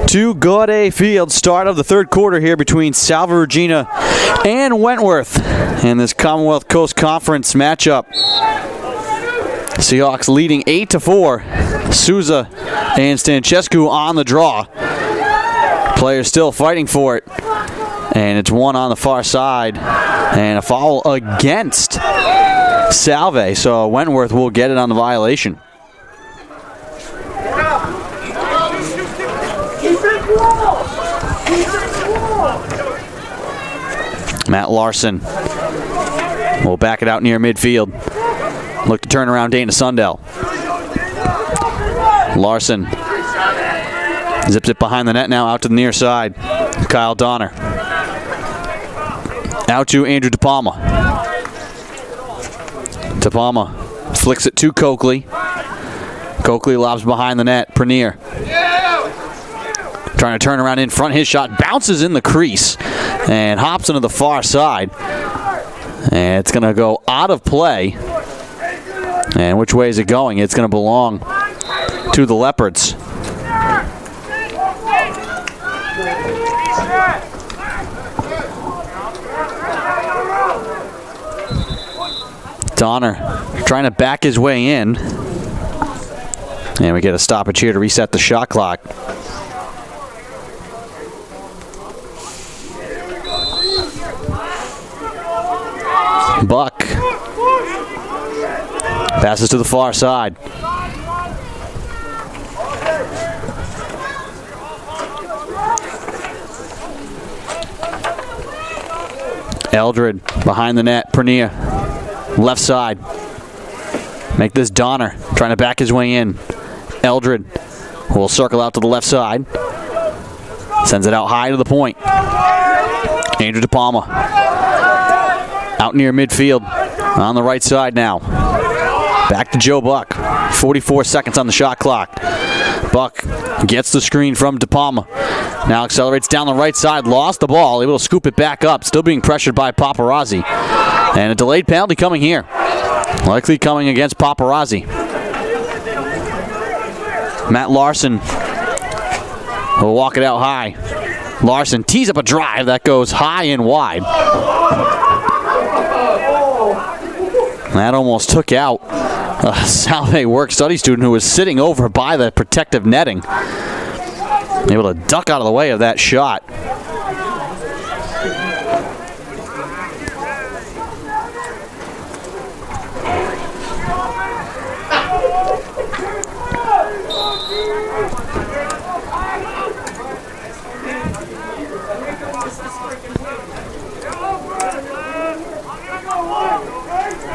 to Gaudet Field. Start of the third quarter here between Salve Regina and Wentworth in this Commonwealth Coast Conference matchup. Seahawks leading 8-4. Souza and Stancescu on the draw. Players still fighting for it. And it's one on the far side. And a foul against Salve. So Wentworth will get it on the violation. Matt Larson will back it out near midfield. Look to turn around Dana Sundell. Larson zips it behind the net now out to the near side. Kyle Donner. Out to Andrew DePalma. DePalma flicks it to Coakley. Coakley lobs behind the net. Prenier trying to turn around in front. His shot bounces in the crease and hops into the far side. And it's going to go out of play. And which way is it going? It's going to belong to the Leopards. Donner trying to back his way in. And we get a stoppage here to reset the shot clock. Buck passes to the far side. Eldred behind the net. Prenier left side. Make this Donner trying to back his way in. Eldred will circle out to the left side. Sends it out high to the point. Andrew DePalma out near midfield on the right side now. Back to Joe Buck. 44 seconds on the shot clock. Buck gets the screen from DePalma. Now accelerates down the right side. Lost the ball. Able to scoop it back up. Still being pressured by Paparazzi. And a delayed penalty coming here. Likely coming against Paparazzi. Matt Larson will walk it out high. Larson tees up a drive that goes high and wide. That almost took out a Salve work-study student who was sitting over by the protective netting. Able to duck out of the way of that shot.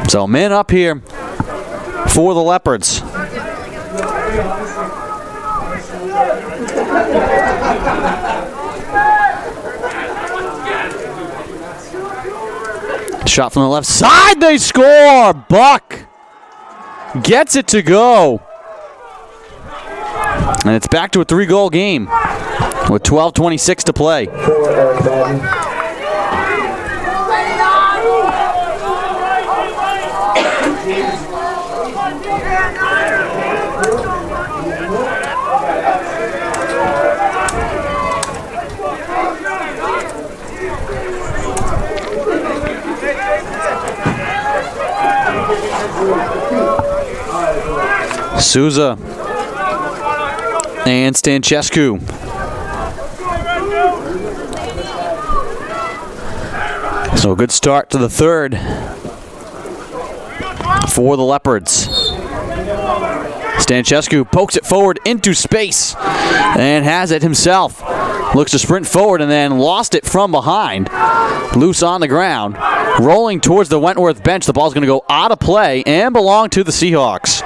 So men up here for the Leopards. Shot from the left side, they score! Buck gets it to go. And it's back to a 3-goal game with 12:26 to play. Souza and Stancescu. So a good start to the third for the Leopards. Stancescu pokes it forward into space and has it himself. Looks to sprint forward and then lost it from behind. Loose on the ground. Rolling towards the Wentworth bench. The ball's going to go out of play and belong to the Seahawks.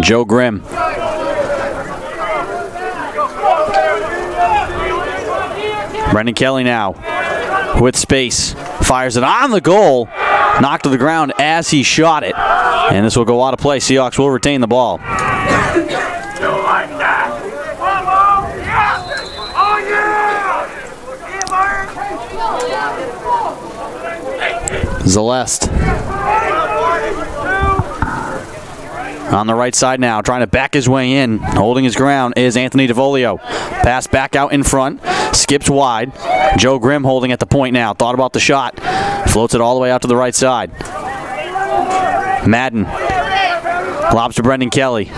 Joe Grimm. Brendan Kelly now with space. Fires it on the goal. Knocked to the ground as he shot it. And this will go out of play. Seahawks will retain the ball. Celeste. On the right side now, trying to back his way in. Holding his ground is Anthony DeVolio. Pass back out in front. Skips wide. Joe Grimm holding at the point now. Thought about the shot. Floats it all the way out to the right side. Madden. Lobs to Brendan Kelly.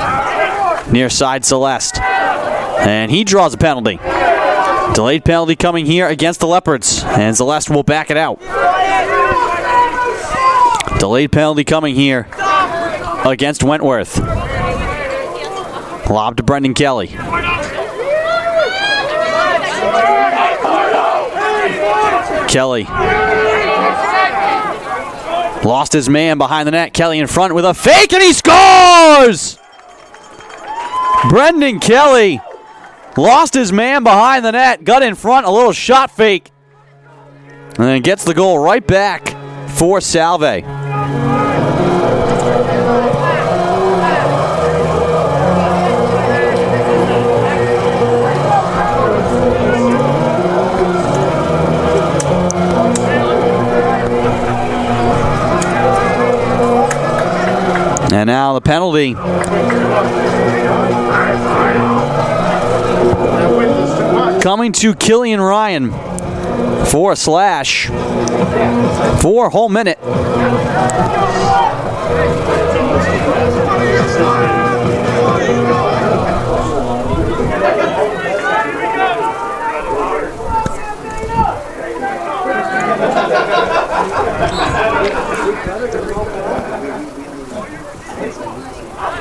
Near side Celeste. And he draws a penalty. Delayed penalty coming here against the Leopards. And Celeste will back it out. Delayed penalty coming here against Wentworth. Lob to Brendan Kelly. Kelly. Lost his man behind the net. Kelly in front with a fake, and he scores! Brendan Kelly lost his man behind the net, got in front, a little shot fake, and then gets the goal right back for Salve. And now the penalty. Coming to Killian Ryan for a slash for a whole minute.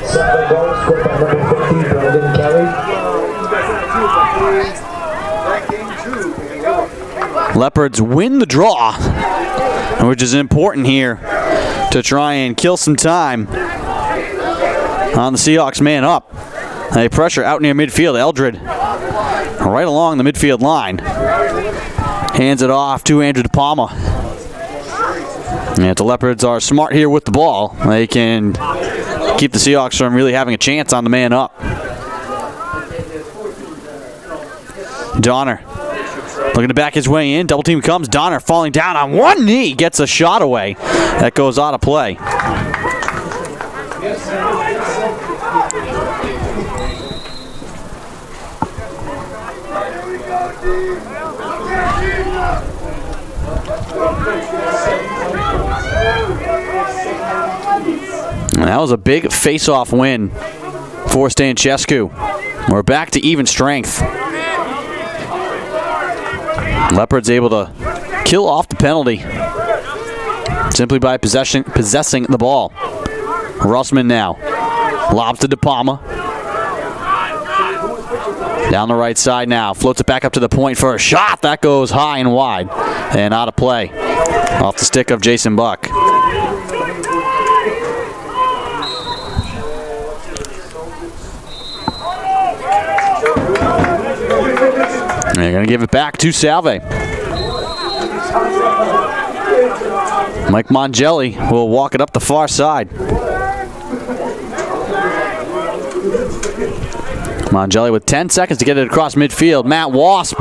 Second goal scored by number 50, Brendan Kelly. Leopards win the draw, which is important here to try and kill some time on the Seahawks man up. They pressure out near midfield. Eldred right along the midfield line. Hands it off to Andrew DePalma. And if the Leopards are smart here with the ball, they can keep the Seahawks from really having a chance on the man up. Donner looking to back his way in. Double team comes. Donner falling down on one knee. Gets a shot away. That goes out of play. And that was a big face-off win for Stanchescu. We're back to even strength. Leopards able to kill off the penalty simply by possessing the ball. Russman now lobs to DePalma. Down the right side now. Floats it back up to the point for a shot. That goes high and wide and out of play. Off the stick of Jason Buck. And they're going to give it back to Salve. Mike Mongelli will walk it up the far side. Mongelli with 10 seconds to get it across midfield. Matt Wasp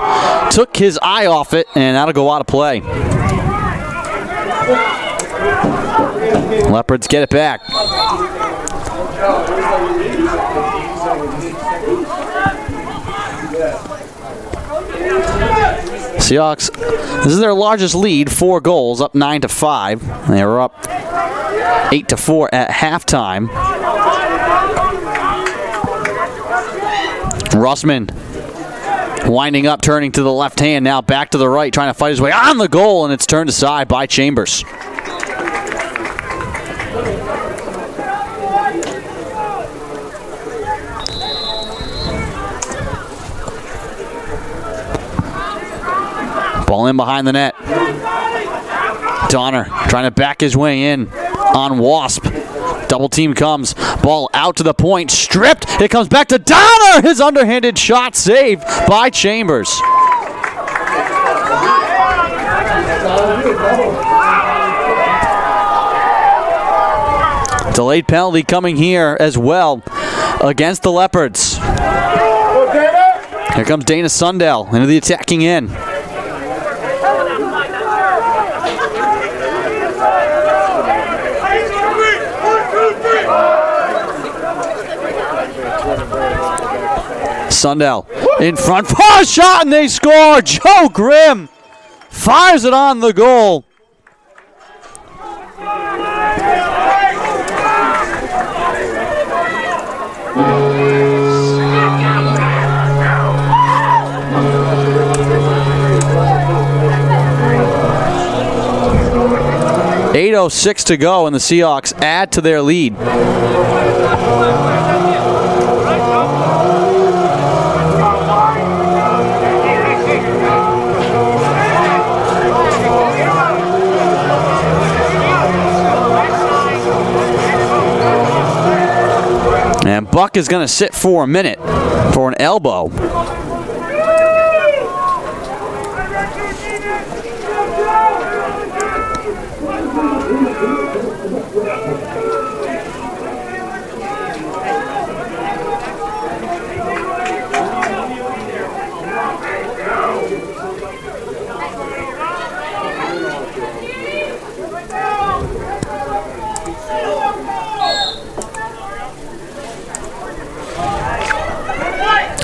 took his eye off it, and that'll go out of play. Leopards get it back. Seahawks, this is their largest lead, 4 goals, up 9-5. They were up 8-4 at halftime. Russman winding up, turning to the left hand, now back to the right, trying to fight his way on the goal, and it's turned aside by Chambers. Ball in behind the net. Donner trying to back his way in on Wasp. Double team comes. Ball out to the point. Stripped. It comes back to Donner. His underhanded shot saved by Chambers. Delayed penalty coming here as well against the Leopards. Here comes Dana Sundell into the attacking end. Sundell in front for a shot, and they score. Joe Grimm fires it on the goal. .806 to go, and the Seahawks add to their lead. And Buck is going to sit for a minute for an elbow.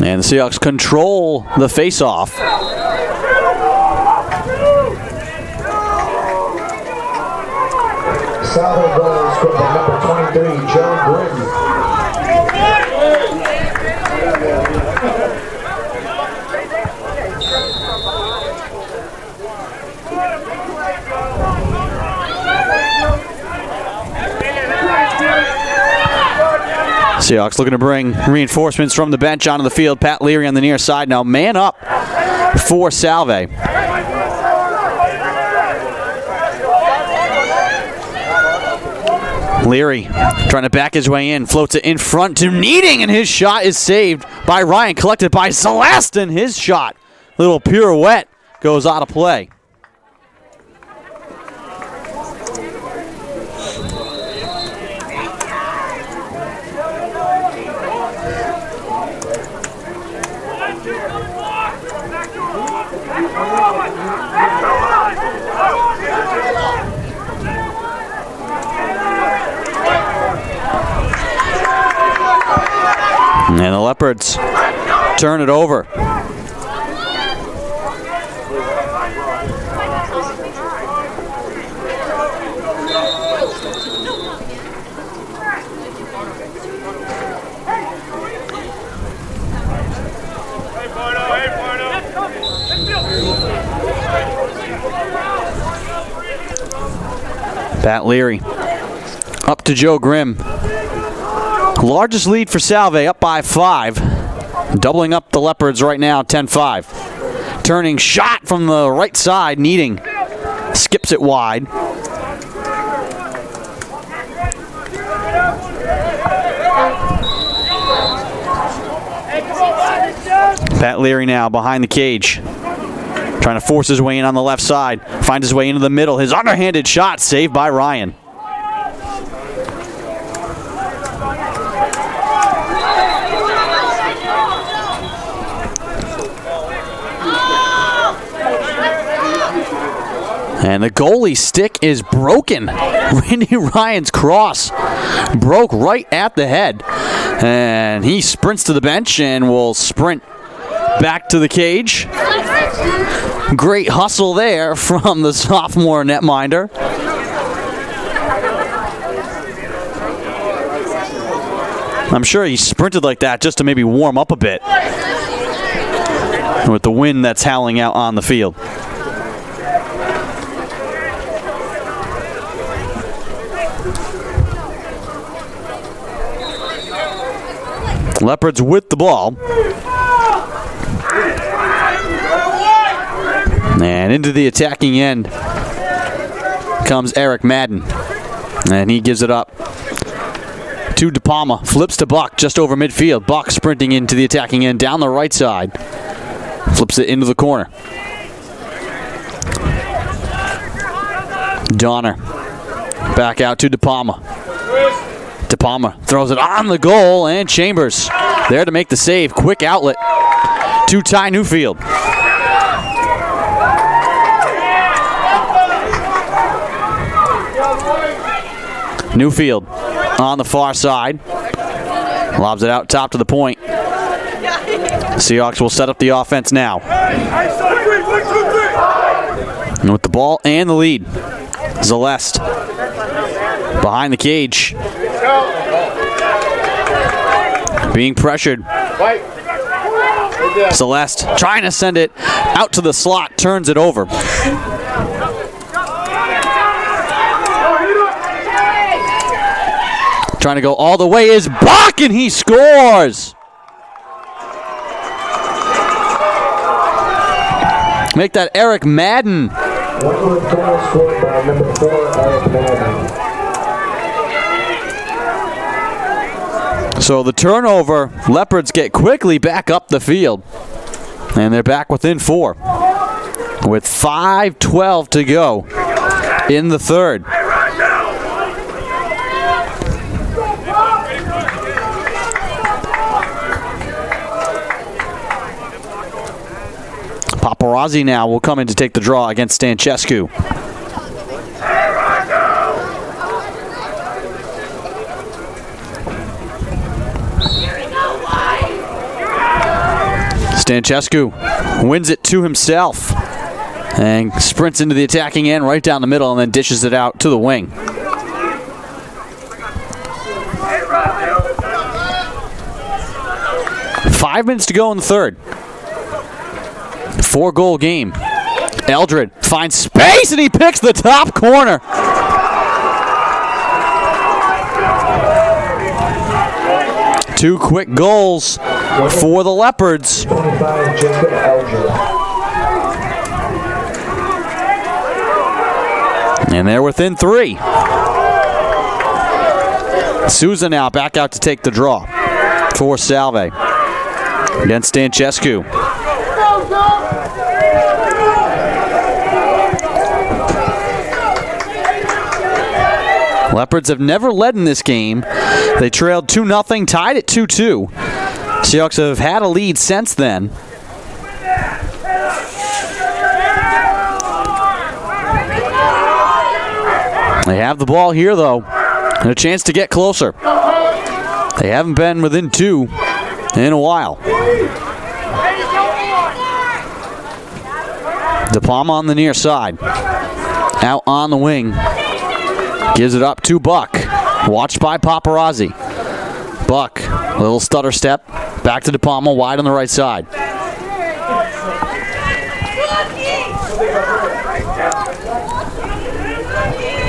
And the Seahawks control the faceoff. Salve goals from the number 23, Joe Grimm. Seahawks looking to bring reinforcements from the bench onto the field. Pat Leary on the near side now. Man up for Salve. Leary trying to back his way in. Floats it in front to Needing, and his shot is saved by Ryan. Collected by Celeste, and his shot. Little pirouette goes out of play. And the Leopards turn it over. Pat Leary up to Joe Grimm. Largest lead for Salve, up by 5. Doubling up the Leopards right now, 10-5. Turning shot from the right side, Needing. Skips it wide. Pat Leary now behind the cage. Trying to force his way in on the left side. Finds his way into the middle. His underhanded shot saved by Ryan. And the goalie stick is broken. Randy Ryan's cross broke right at the head. And he sprints to the bench and will sprint back to the cage. Great hustle there from the sophomore netminder. I'm sure he sprinted like that just to maybe warm up a bit with the wind that's howling out on the field. Leopards with the ball. And into the attacking end comes Eric Madden. And he gives it up to De Palma. Flips to Buck just over midfield. Buck sprinting into the attacking end down the right side. Flips it into the corner. Donner back out to De Palma. De Palma throws it on the goal, and Chambers there to make the save. Quick outlet to Ty Newfield. Newfield on the far side. Lobs it out top to the point. Seahawks will set up the offense now. And with the ball and the lead, Celeste behind the cage. Being pressured. Celeste trying to send it out to the slot, turns it over. Trying to go all the way is Bach, and he scores! Make that Eric Madden. Wentworth goal scored by number 4, Eric Madden. So the turnover, Leopards get quickly back up the field. And they're back within 4. With 5:12 to go in the third. Paparazzi now will come in to take the draw against Stancescu. Stancescu wins it to himself and sprints into the attacking end right down the middle and then dishes it out to the wing. Five minutes to go in the third. 4-goal game. Eldred finds space and he picks the top corner. Two quick goals for the Leopards. 25, Jacob Eldred. And they're within 3. Souza now back out to take the draw for Salve against Stancescu. Leopards have never led in this game. They trailed 2-0, tied at 2-2. Seahawks have had a lead since then. They have the ball here, though, and a chance to get closer. They haven't been within 2 in a while. De Palma on the near side. Out on the wing. Gives it up to Buck. Watched by Paparazzi. Buck, little stutter step. Back to De Palma, wide on the right side.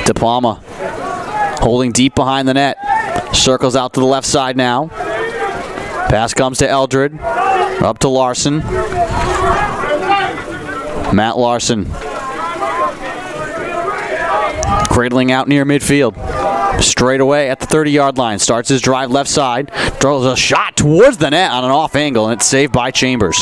De Palma holding deep behind the net. Circles out to the left side now. Pass comes to Eldred. Up to Larson. Matt Larson. Cradling out near midfield. Straight away at the 30-yard line. Starts his drive left side. Throws a shot towards the net on an off angle, and it's saved by Chambers.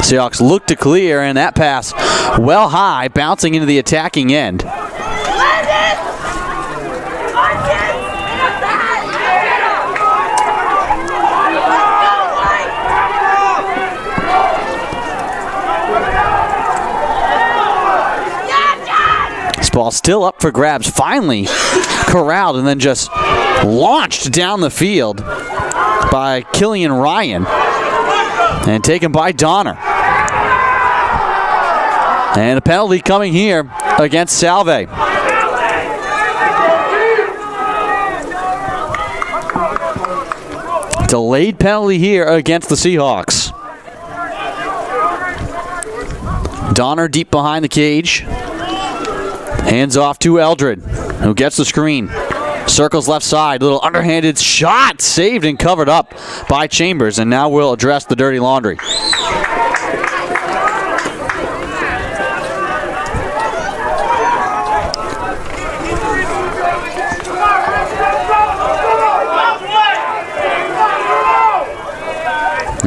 Seahawks look to clear, and that pass well high, bouncing into the attacking end. This ball still up for grabs. Finally corralled and then just launched down the field by Killian Ryan and taken by Donner. And a penalty coming here against Salve. Delayed penalty here against the Seahawks. Donner deep behind the cage. Hands off to Eldred, who gets the screen. Circles left side. Little underhanded shot. Saved and covered up by Chambers. And now we'll address the dirty laundry.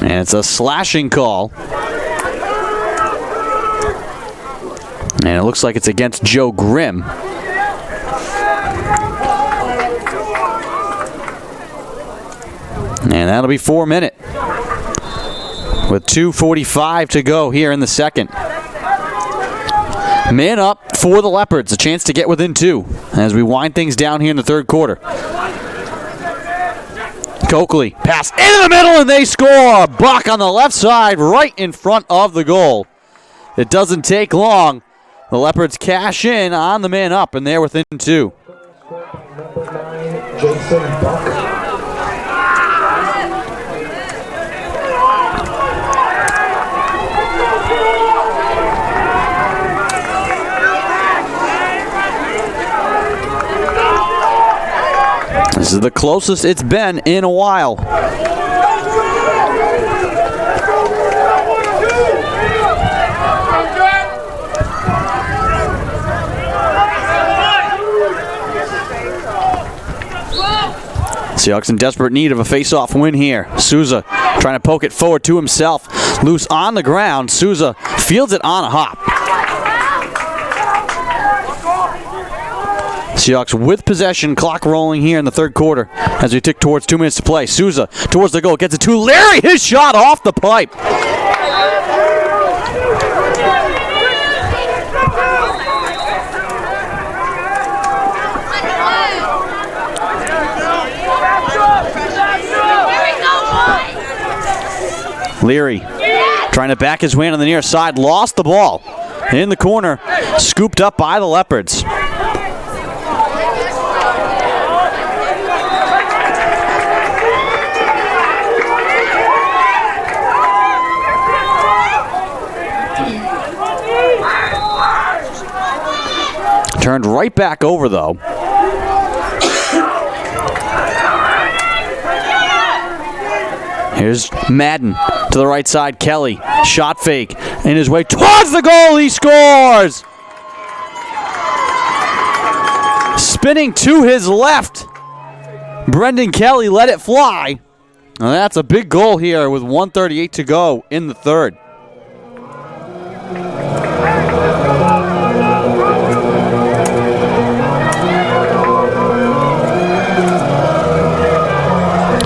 And it's a slashing call. And it looks like it's against Joe Grimm. And that'll be 4 minutes. With 2:45 to go here in the second. Man up for the Leopards. A chance to get within 2 as we wind things down here in the third quarter. Coakley, pass into the middle, and they score! Buck on the left side, right in front of the goal. It doesn't take long. The Leopards cash in on the man up, and they're within 2. Number 9, Jason Buck. This is the closest it's been in a while. Seahawks in desperate need of a face-off win here. Souza trying to poke it forward to himself. Loose on the ground. Souza fields it on a hop. Seahawks with possession, clock rolling here in the third quarter as we tick towards 2 minutes to play. Souza towards the goal, gets it to Larry, his shot off the pipe. Leary trying to back his way on the near side, lost the ball in the corner, scooped up by the Leopards. Turned right back over, though. Here's Madden to the right side. Kelly, shot fake, in his way towards the goal. He scores! Spinning to his left. Brendan Kelly let it fly. And that's a big goal here with 1:38 to go in the third.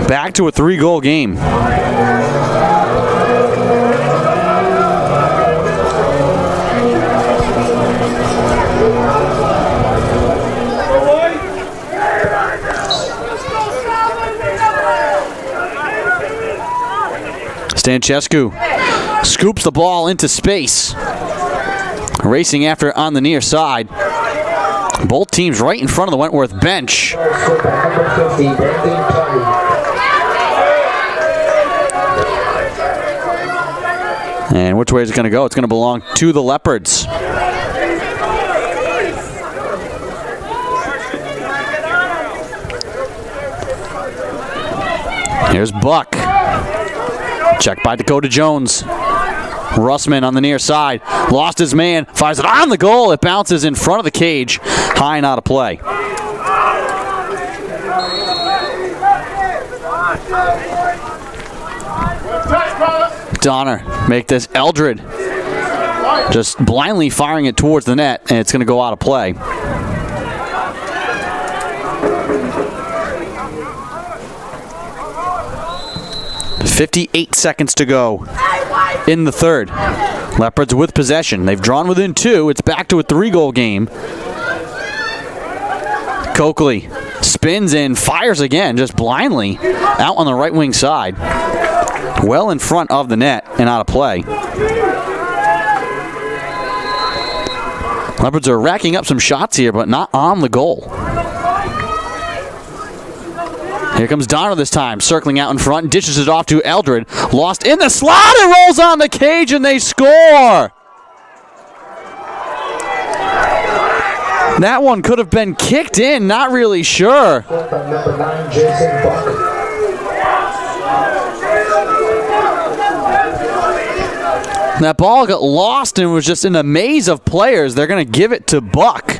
Back to a 3-goal game. Stanchescu scoops the ball into space. Racing after it on the near side. Both teams right in front of the Wentworth bench. And which way is it going to go? It's going to belong to the Leopards. Here's Buck. Checked by Dakota Jones. Russman on the near side. Lost his man. Fires it on the goal. It bounces in front of the cage. High and out of play. Donner make this Eldred. Just blindly firing it towards the net, and it's going to go out of play. .58 seconds to go in the third. Leopards with possession. They've drawn within 2. It's back to a 3-goal game. Coakley spins in, fires again, just blindly out on the right wing side. Well in front of the net and out of play. Leopards are racking up some shots here, but not on the goal. Here comes Donner this time, circling out in front, dishes it off to Eldred. Lost in the slot, it rolls on the cage, and they score! That one could have been kicked in, not really sure. Number 9, Jason Buck. That ball got lost and was just in a maze of players. They're going to give it to Buck.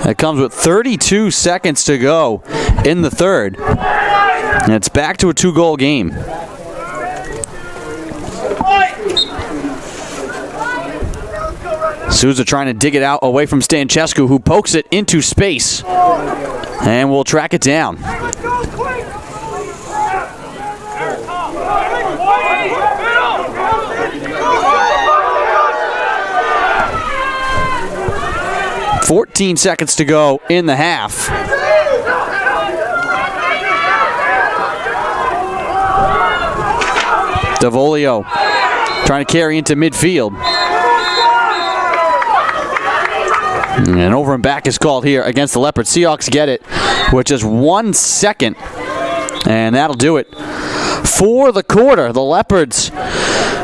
It comes with 32 seconds to go in the third. And it's back to a 2-goal game. Souza trying to dig it out away from Stanchescu, who pokes it into space. And we'll track it down. 14 seconds to go in the half. DeVolio trying to carry into midfield. And over and back is called here against the Leopards. Seahawks get it with just 1 second. And that'll do it for the quarter. The Leopards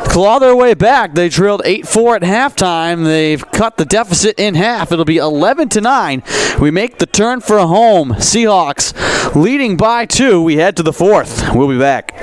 claw their way back. They trailed 8-4 at halftime. They've cut the deficit in half. It'll be 11-9. We make the turn for home. Seahawks leading by 2. We head to the fourth. We'll be back.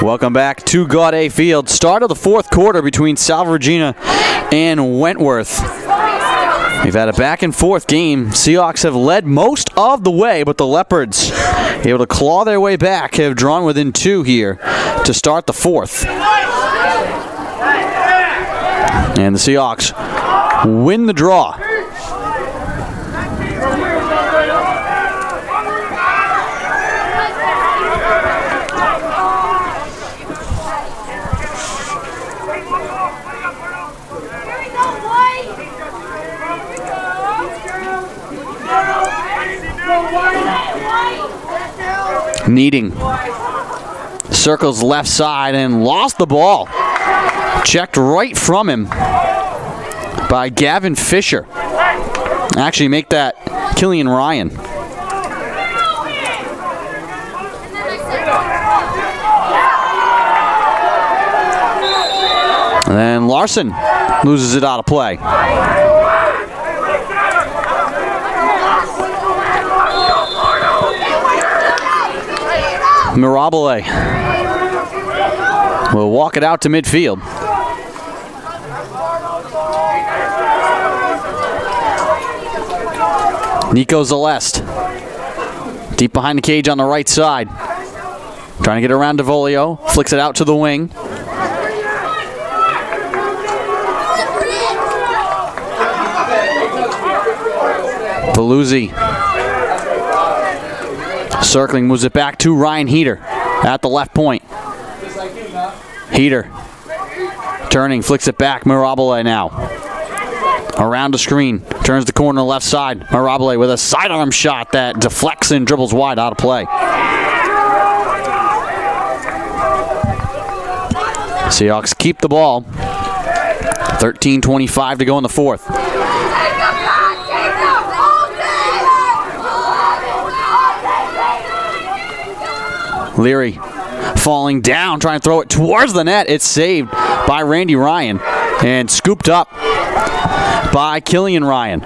Welcome back to Gaudet Field. Start of the fourth quarter between Salve Regina and Wentworth. We've had a back and forth game. Seahawks have led most of the way, but the Leopards, able to claw their way back, have drawn within 2 here to start the fourth. And the Seahawks win the draw. Needing circles left side and lost the ball. Checked right from him by Gavin Fisher. Actually make that Killian Ryan. And then Larson loses it out of play. Mirabile will walk it out to midfield. Nico Zeleste deep behind the cage on the right side. Trying to get around DeVolio. Flicks it out to the wing. Veluzzi circling, moves it back to Ryan Heater at the left point. Heater turning, flicks it back. Mirabile now around the screen, turns the corner left side. Mirabile with a sidearm shot that deflects and dribbles wide out of play. Seahawks keep the ball. 13:25 to go in the fourth. Leary falling down, trying to throw it towards the net. It's saved by Randy Ryan and scooped up by Killian Ryan.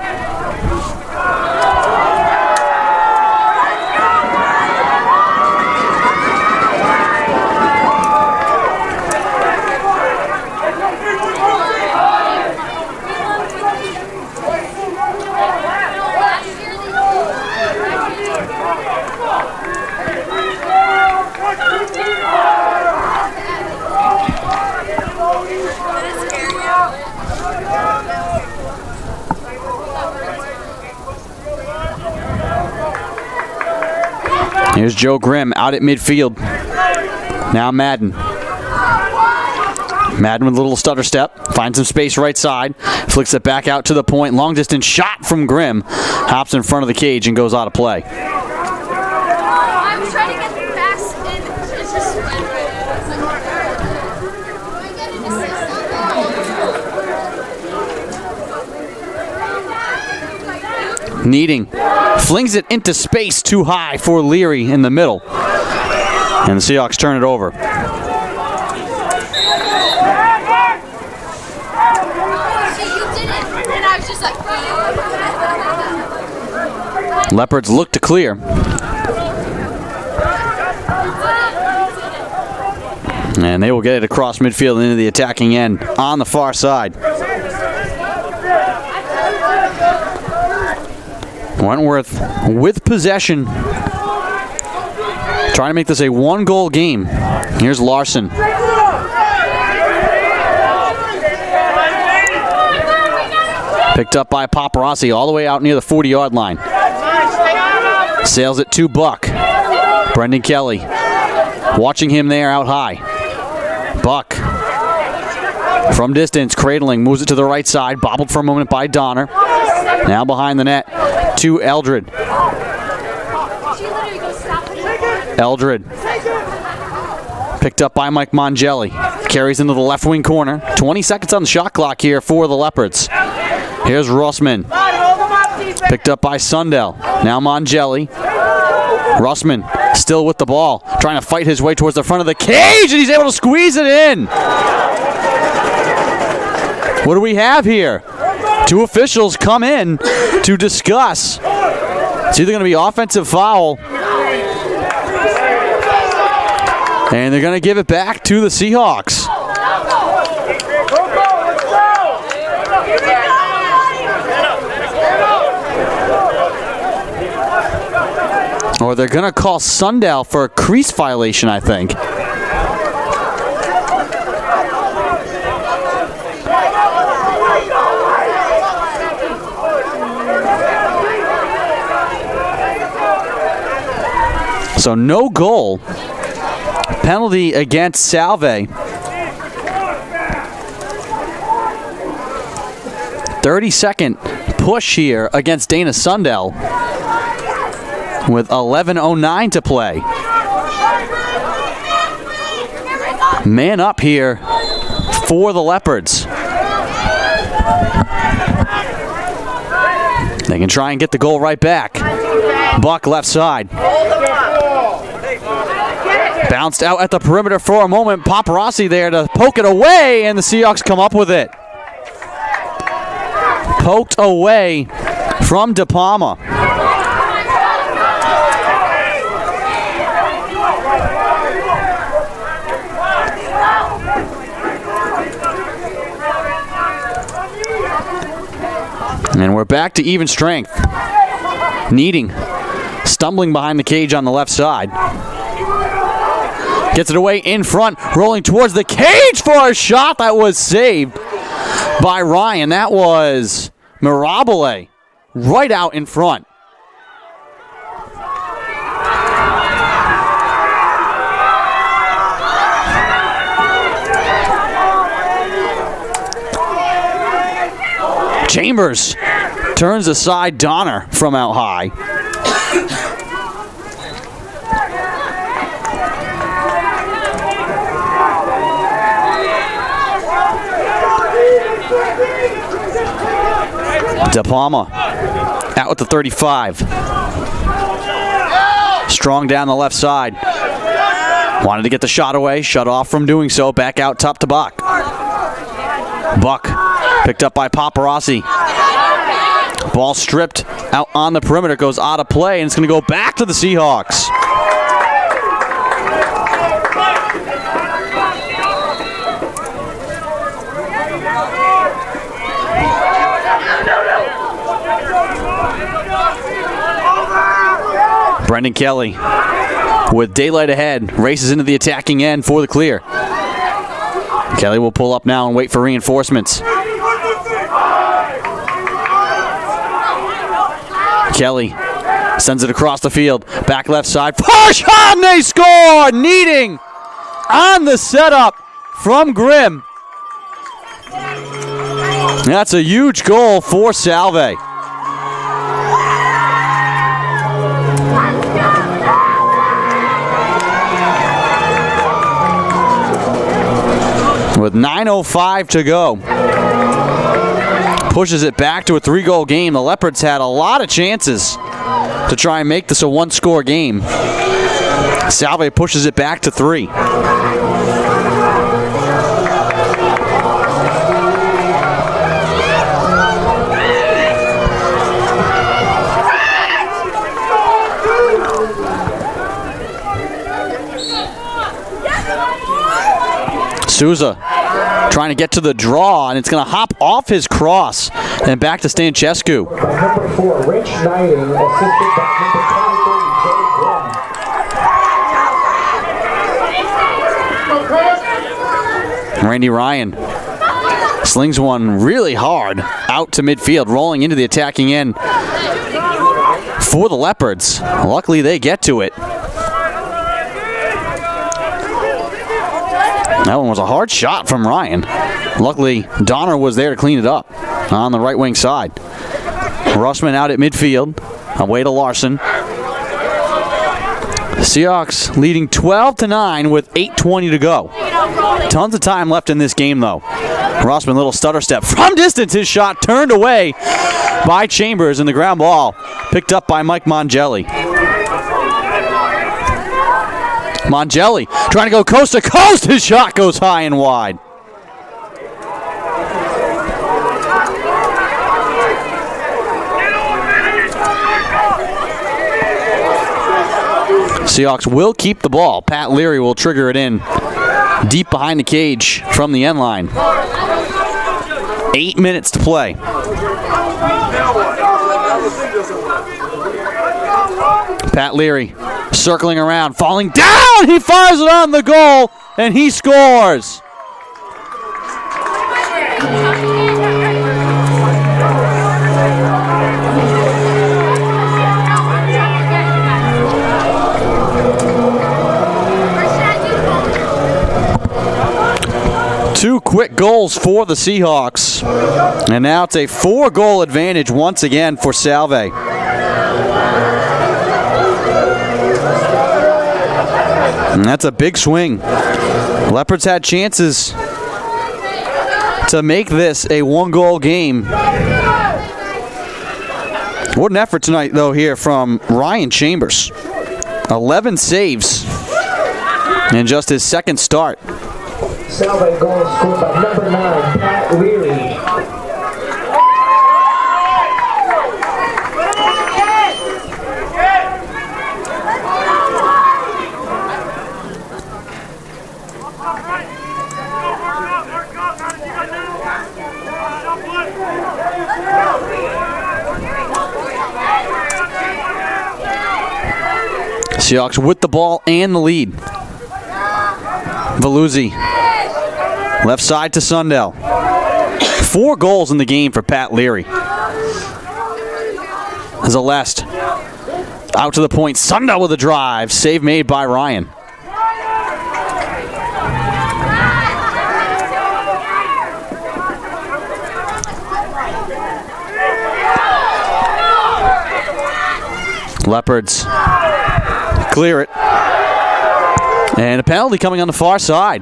Here's Joe Grimm out at midfield. Now Madden. Madden with a little stutter step. Finds some space right side. Flicks it back out to the point. Long distance shot from Grimm. Hops in front of the cage and goes out of play. I was trying to get the pass and it's just Needing flings it into space too high for Leary in the middle. And the Seahawks turn it over. Leopards look to clear. And they will get it across midfield and into the attacking end on the far side. Wentworth with possession. Trying to make this a one-goal game. Here's Larson. Picked up by Paparazzi all the way out near the 40-yard line. Sails it to Buck. Brendan Kelly. Watching him there out high. Buck. From distance, cradling, moves it to the right side. Bobbled for a moment by Donner. Now behind the net to Eldred. Eldred. Picked up by Mike Mongelli. Carries into the left wing corner. 20 seconds on the shot clock here for the Leopards. Here's Russman. Picked up by Sundell. Now Mongelli. Russman still with the ball. Trying to fight his way towards the front of the cage, and he's able to squeeze it in. What do we have here? Two officials come in to discuss. It's either going to be offensive foul, and they're going to give it back to the Seahawks. Or they're going to call Sundell for a crease violation, I think. So no goal. Penalty against Salve. 30-second push here against Dana Sundell with 11:09 to play. Man up here for the Leopards. They can try and get the goal right back. Buck left side. Bounced out at the perimeter for a moment. Paparazzi there to poke it away, and the Seahawks come up with it. Poked away from De Palma. And we're back to even strength. Needing, stumbling behind the cage on the left side. Gets it away in front, rolling towards the cage for a shot that was saved by Ryan. That was Mirabile right out in front. Chambers turns aside Donner from out high. De Palma out with the 35. Strong down the left side. Wanted to get the shot away, shut off from doing so. Back out top to Buck. Buck picked up by Paparazzi. Ball stripped out on the perimeter, goes out of play, and it's going to go back to the Seahawks. Brendan Kelly, with daylight ahead, races into the attacking end for the clear. Kelly will pull up now and wait for reinforcements. Kelly Sends it across the field. Back left side. Far shot, and they score! Needing on the setup from Grimm. That's a huge goal for Salve. With 9:05 to go. Pushes it back to a 3-goal game. The Leopards had a lot of chances to try and make this a 1-score game. Salve pushes it back to 3. Souza trying to get to the draw, and it's going to hop off his cross and back to Stancescu. Number 4, Rich Knighting, assisted by number 23, Jay Grimm. Randy Ryan slings one really hard out to midfield, rolling into the attacking end for the Leopards. Luckily, they get to it. That one was a hard shot from Ryan. Luckily, Donner was there to clean it up on the right wing side. Russman out at midfield, away to Larson. Seahawks leading 12-9 with 8:20 to go. Tons of time left in this game, though. Russman, little stutter step from distance. His shot turned away by Chambers, and the ground ball picked up by Mike Mongelli. Mongelli trying to go coast to coast. His shot goes high and wide. Seahawks will keep the ball. Pat Leary will trigger it in deep behind the cage from the end line. 8 minutes to play. Pat Leary circling around, falling down. He fires it on the goal, and he scores. Two quick goals for the Seahawks. And now it's a 4-goal advantage once again for Salve. And that's a big swing. Leopards had chances to make this a 1-goal game. What an effort tonight, though, here from Ryan Chambers. 11 saves in just his second start. Salve goal scored by number 9, Pat Leary. Seahawks with the ball and the lead. Veluzzi, left side to Sundell. 4 goals in the game for Pat Leary. As a left, out to the point. Sundell with a drive. Save made by Ryan. Leopards clear it. And a penalty coming on the far side.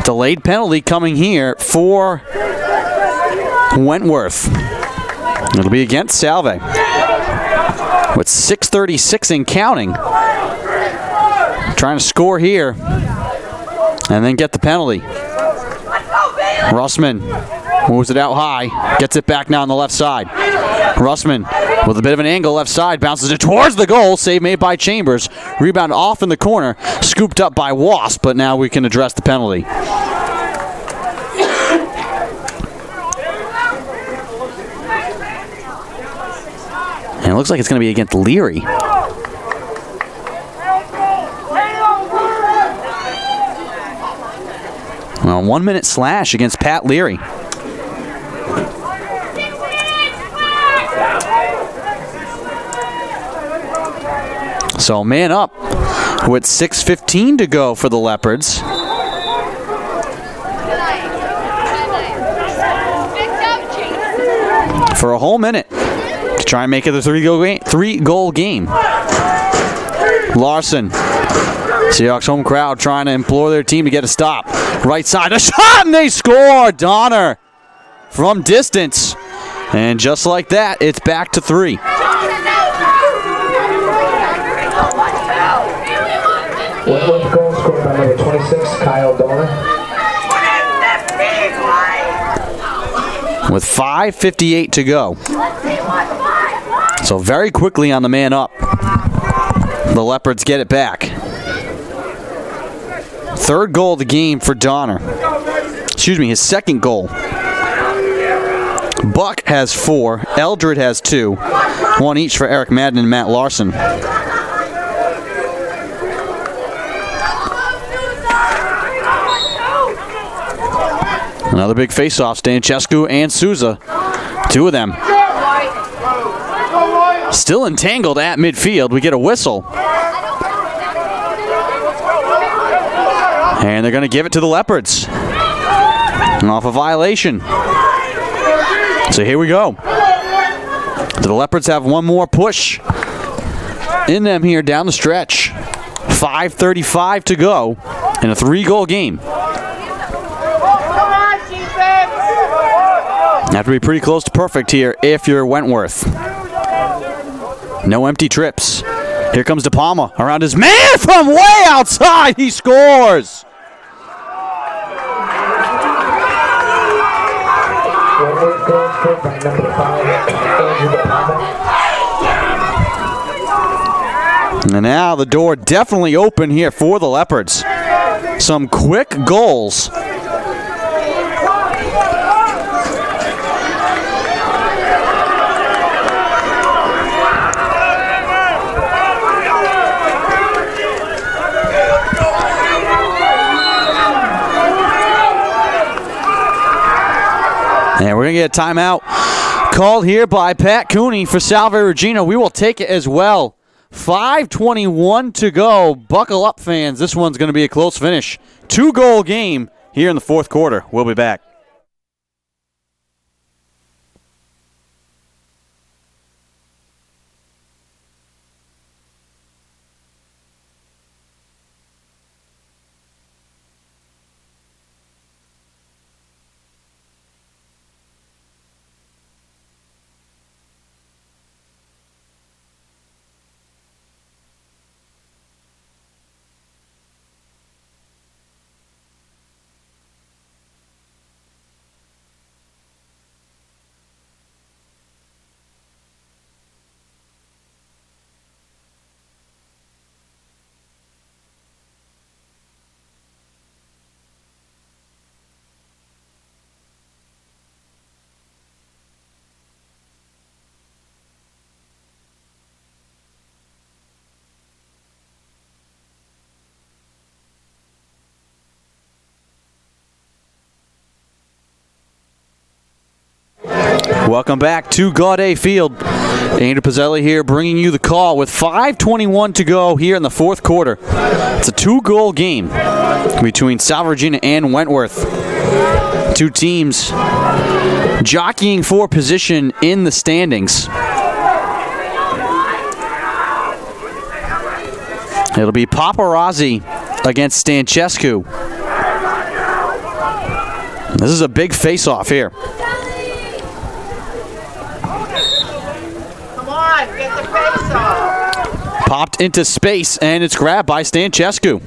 Delayed penalty coming here for Wentworth. It'll be against Salve. With 6:36 and counting. Trying to score here. And then get the penalty. Russman moves it out high. Gets it back now on the left side. Russman with a bit of an angle left side. Bounces it towards the goal. Save made by Chambers. Rebound off in the corner. Scooped up by Wasp. But now we can address the penalty. And it looks like it's going to be against Leary. Well, 1 minute slash against Pat Leary. So man up with 6:15 to go for the Leopards. For a whole minute to try and make it a three-goal game. Larson. Seahawks home crowd trying to implore their team to get a stop. Right side, a shot, and they score! Donner from distance. And just like that, it's back to 3. Wentworth goal scored by number 26, Kyle Donner. With 5:58 to go. So very quickly on the man up. The Leopards get it back. Third goal of the game for Donner. Excuse me, his second goal. Buck has 4. Eldred has 2. 1 each for Eric Madden and Matt Larson. Another big face-off, Stanchescu and Souza. 2 of them. Still entangled at midfield. We get a whistle. And they're going to give it to the Leopards. Off a violation. So here we go. The Leopards have one more push in them here down the stretch. 5:35 to go in a 3-goal game. Have to be pretty close to perfect here if you're Wentworth. No empty trips. Here comes De Palma around his man from way outside. He scores. Wentworth goal scored by number 5, Andrew De Palma. And now the door definitely open here for the Leopards. Some quick goals. And we're going to get a timeout called here by Pat Cooney for Salve Regina. We will take it as well. 5:21 to go. Buckle up, fans. This one's going to be a close finish. 2-goal game here in the fourth quarter. We'll be back. Welcome back to Gaudet Field. Andrew Pizzelli here bringing you the call with 5:21 to go here in the fourth quarter. It's a 2-goal game between Salve Regina and Wentworth. Two teams jockeying for position in the standings. It'll be Paparazzi against Stanchescu. This is a big face-off here. Get the face off. Popped into space, and it's grabbed by Stanchescu.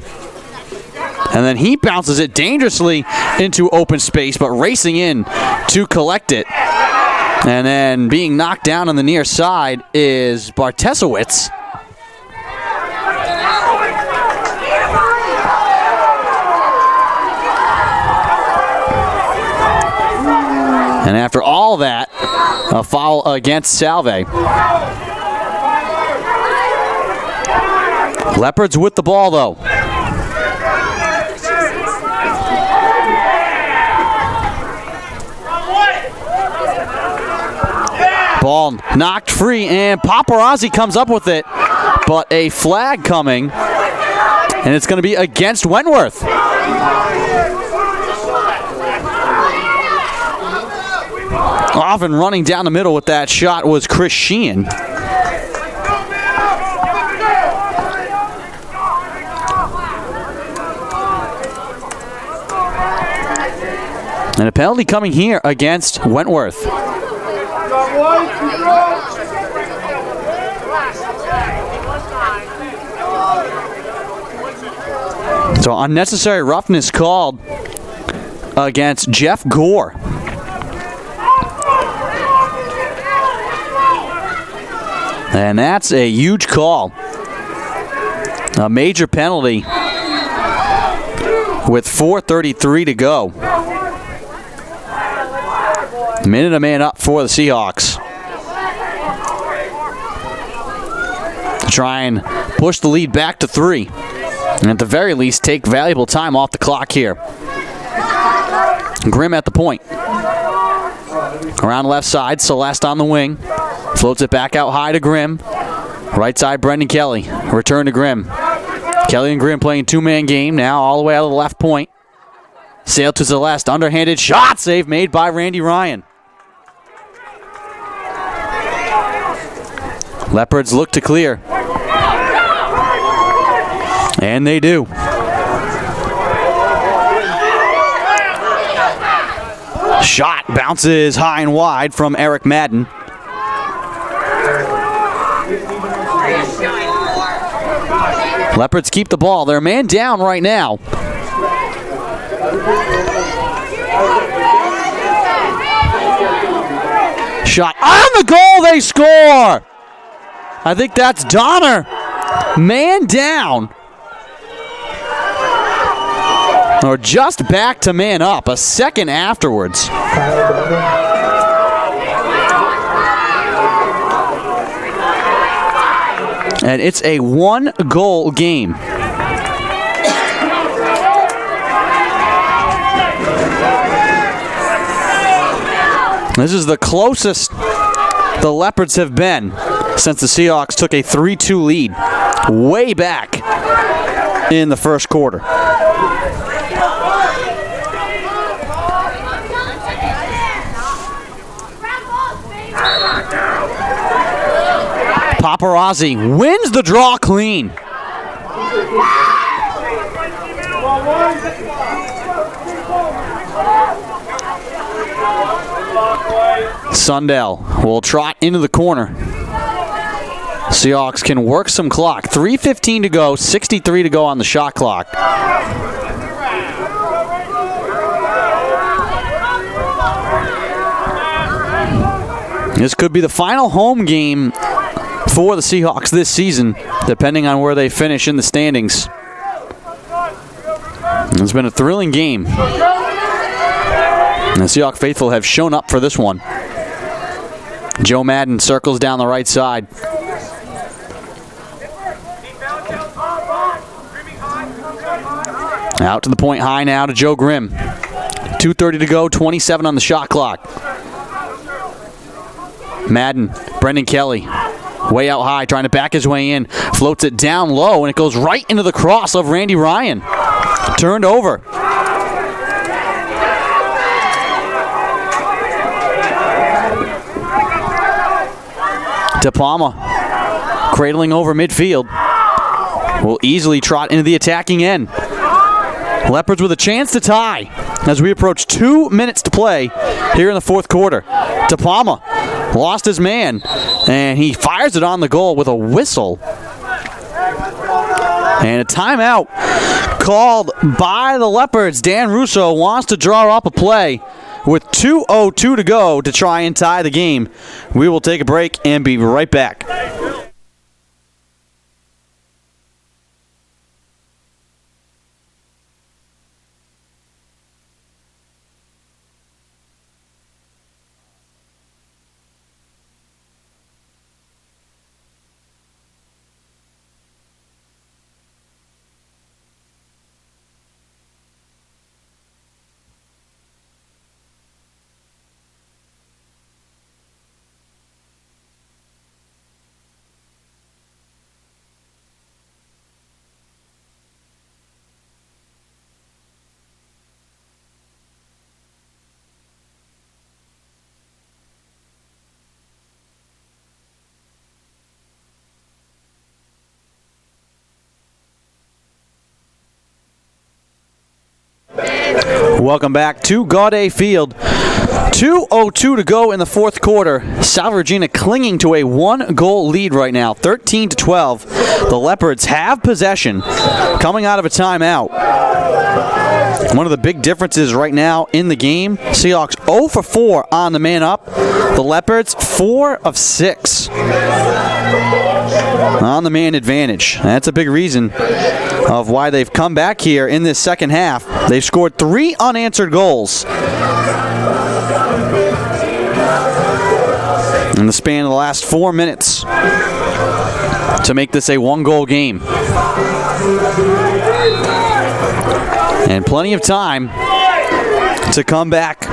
And then he bounces it dangerously into open space, but racing in to collect it. And then being knocked down on the near side is Bartesiewicz. And after all that, a foul against Salve. Leopards with the ball, though. Ball knocked free, and Paparazzi comes up with it. but a flag coming, and it's going to be against Wentworth. Off and running down the middle with that shot was Chris Sheehan. And a penalty coming here against Wentworth. So unnecessary roughness called against Jeff Gore. And that's a huge call. A major penalty with 4:33 to go. Minute a man up for the Seahawks. To try and push the lead back to 3. And at the very least, take valuable time off the clock here. Grimm at the point. Around the left side, Celeste on the wing. Floats it back out high to Grimm. Right side, Brendan Kelly. Return to Grimm. Kelly and Grimm playing two-man game now all the way out of the left point. Sail to Celeste. Underhanded shot save made by Randy Ryan. Leopards look to clear. And they do. Shot bounces high and wide from Eric Madden. Leopards keep the ball. They're man down right now. Shot on the goal, they score! I think that's Donner. Man down. Or just back to man up, a second afterwards. And it's a one-goal game. This is the closest the Leopards have been since the Seahawks took a 3-2 lead way back in the first quarter. Paparazzi wins the draw clean. Sundell will trot into the corner. Seahawks can work some clock. 3:15 to go, 63 to go on the shot clock. This could be the final home game for the Seahawks this season, depending on where they finish in the standings. It's been a thrilling game. And the Seahawks faithful have shown up for this one. Joe Madden circles down the right side. Out to the point high now to Joe Grimm. 2:30 to go, 27 on the shot clock. Madden, Brendan Kelly, way out high, trying to back his way in. Floats it down low, and it goes right into the cross of Randy Ryan. Turned over. De Palma, cradling over midfield, will easily trot into the attacking end. Leopards with a chance to tie as we approach 2 minutes to play here in the fourth quarter. De Palma lost his man, and he fires it on the goal with a whistle. And a timeout called by the Leopards. Dan Russo wants to draw up a play with 2:02 to go to try and tie the game. We will take a break and be right back. Welcome back to Gaudet Field. 2:02 to go in the fourth quarter. Salve Regina clinging to a 1-goal lead right now, 13-12. The Leopards have possession coming out of a timeout. One of the big differences right now in the game, Seahawks 0 for 4 on the man up. The Leopards 4 of 6 on the man advantage. That's a big reason of why they've come back here in this second half. They've scored 3 unanswered goals in the span of the last 4 minutes to make this a 1-goal game. And plenty of time to come back.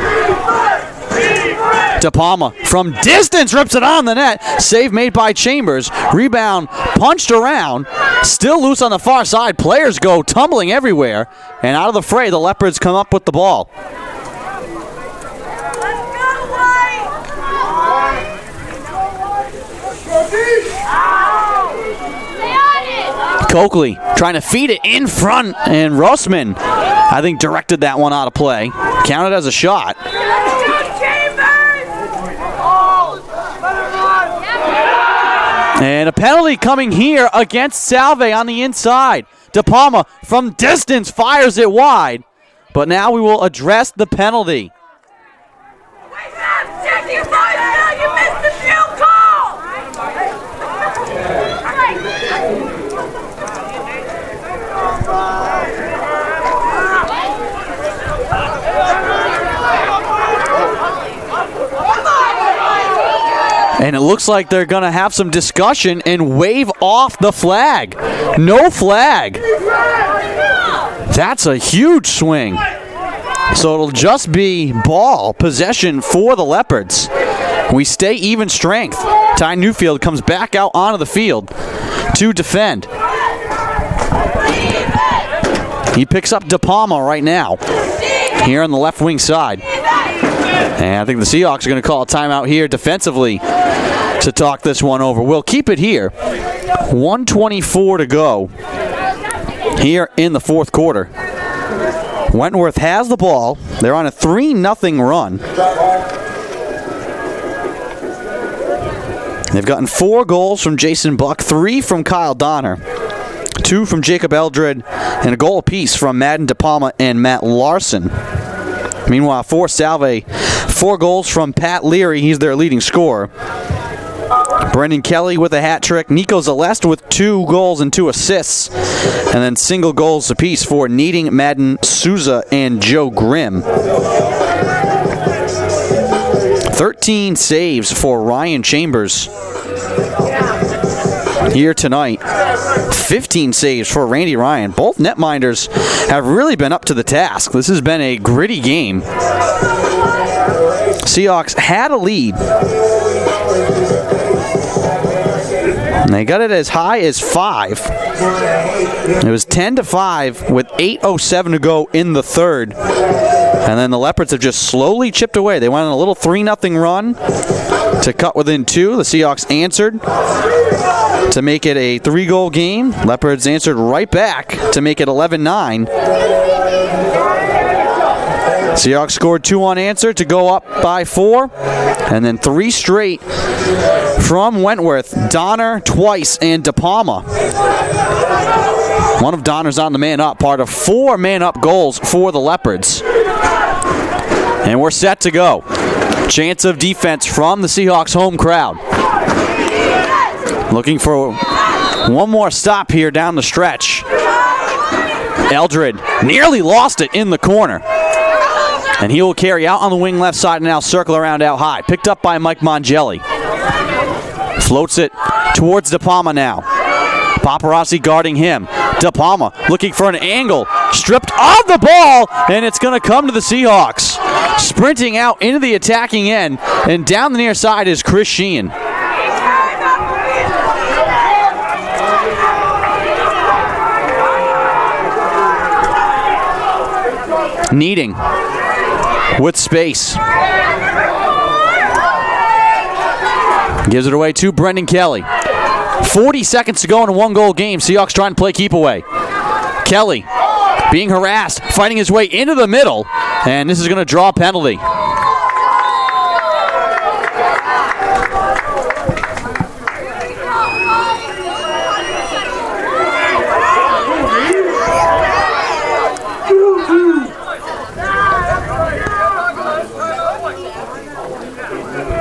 De Palma from distance rips it on the net. Save made by Chambers. Rebound punched around. Still loose on the far side. Players go tumbling everywhere. And out of the fray, the Leopards come up with the ball. Coakley trying to feed it in front, and Rossman, I think, directed that one out of play. Counted as a shot. And a penalty coming here against Salve on the inside. De Palma from distance fires it wide, but now we will address the penalty. And it looks like they're going to have some discussion and wave off the flag. No flag. That's a huge swing. So it'll just be ball possession for the Leopards. We stay even strength. Ty Newfield comes back out onto the field to defend. He picks up De Palma right now here on the left wing side. And I think the Seahawks are going to call a timeout here defensively to talk this one over. We'll keep it here. 1:24 to go here in the fourth quarter. Wentworth has the ball. They're on a 3-0 run. They've gotten 4 goals from Jason Buck, 3 from Kyle Donner, 2 from Jacob Eldred, and a goal apiece from Madden De Palma and Matt Larson. Meanwhile, for Salve, 4 goals from Pat Leary. He's their leading scorer. Brendan Kelly with a hat trick. Nico Zeleste with 2 goals and 2 assists. And then single goals apiece for Needing, Madden, Souza, and Joe Grimm. 13 saves for Ryan Chambers here tonight. 15 saves for Randy Ryan. Both netminders have really been up to the task. This has been a gritty game. Seahawks had a lead. And they got it as high as 5. It was 10-5 with 8:07 to go in the third. And then the Leopards have just slowly chipped away. They went on a little 3-0 run to cut within 2. The Seahawks answered to make it a 3-goal game. Leopards answered right back to make it 11-9. Seahawks scored 2 unanswered to go up by 4. And then 3 straight from Wentworth. Donner twice and De Palma. One of Donner's on the man up, part of 4 man up goals for the Leopards. And we're set to go. Chance of defense from the Seahawks home crowd. Looking for one more stop here down the stretch. Eldred nearly lost it in the corner. And he will carry out on the wing left side and now circle around out high. Picked up by Mike Mongelli. Floats it towards De Palma now. Paparazzi guarding him. De Palma looking for an angle. Stripped of the ball, and it's going to come to the Seahawks. Sprinting out into the attacking end, and down the near side is Chris Sheehan. Needing with space. Gives it away to Brendan Kelly. 40 seconds to go in a 1-goal game. Seahawks trying to play keep away. Kelly being harassed, fighting his way into the middle, And this is going to draw a penalty.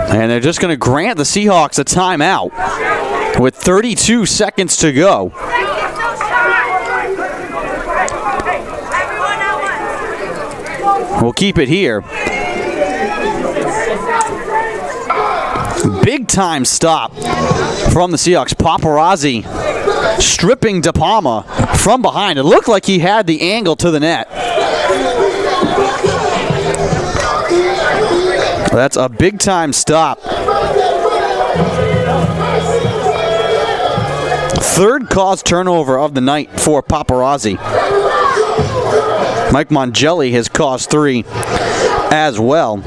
And they're just going to grant the Seahawks a timeout with 32 seconds to go. We'll keep it here. Big time stop from the Seahawks. Paparazzi stripping De Palma from behind. It looked like he had the angle to the net. That's a big time stop. Third caused turnover of the night for Paparazzi. Mike Mongelli has caused 3 as well.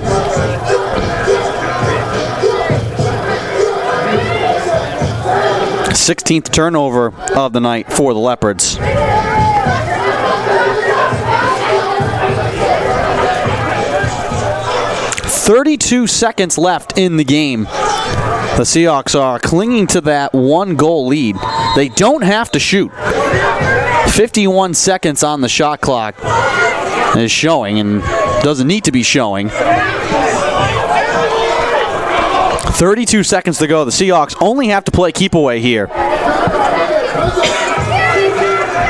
Sixteenth turnover of the night for the Leopards. 32 seconds left in the game. The Seahawks are clinging to that 1-goal lead. They don't have to shoot. 51 seconds on the shot clock is showing and doesn't need to be showing. 32 seconds to go. The Seahawks only have to play keep away here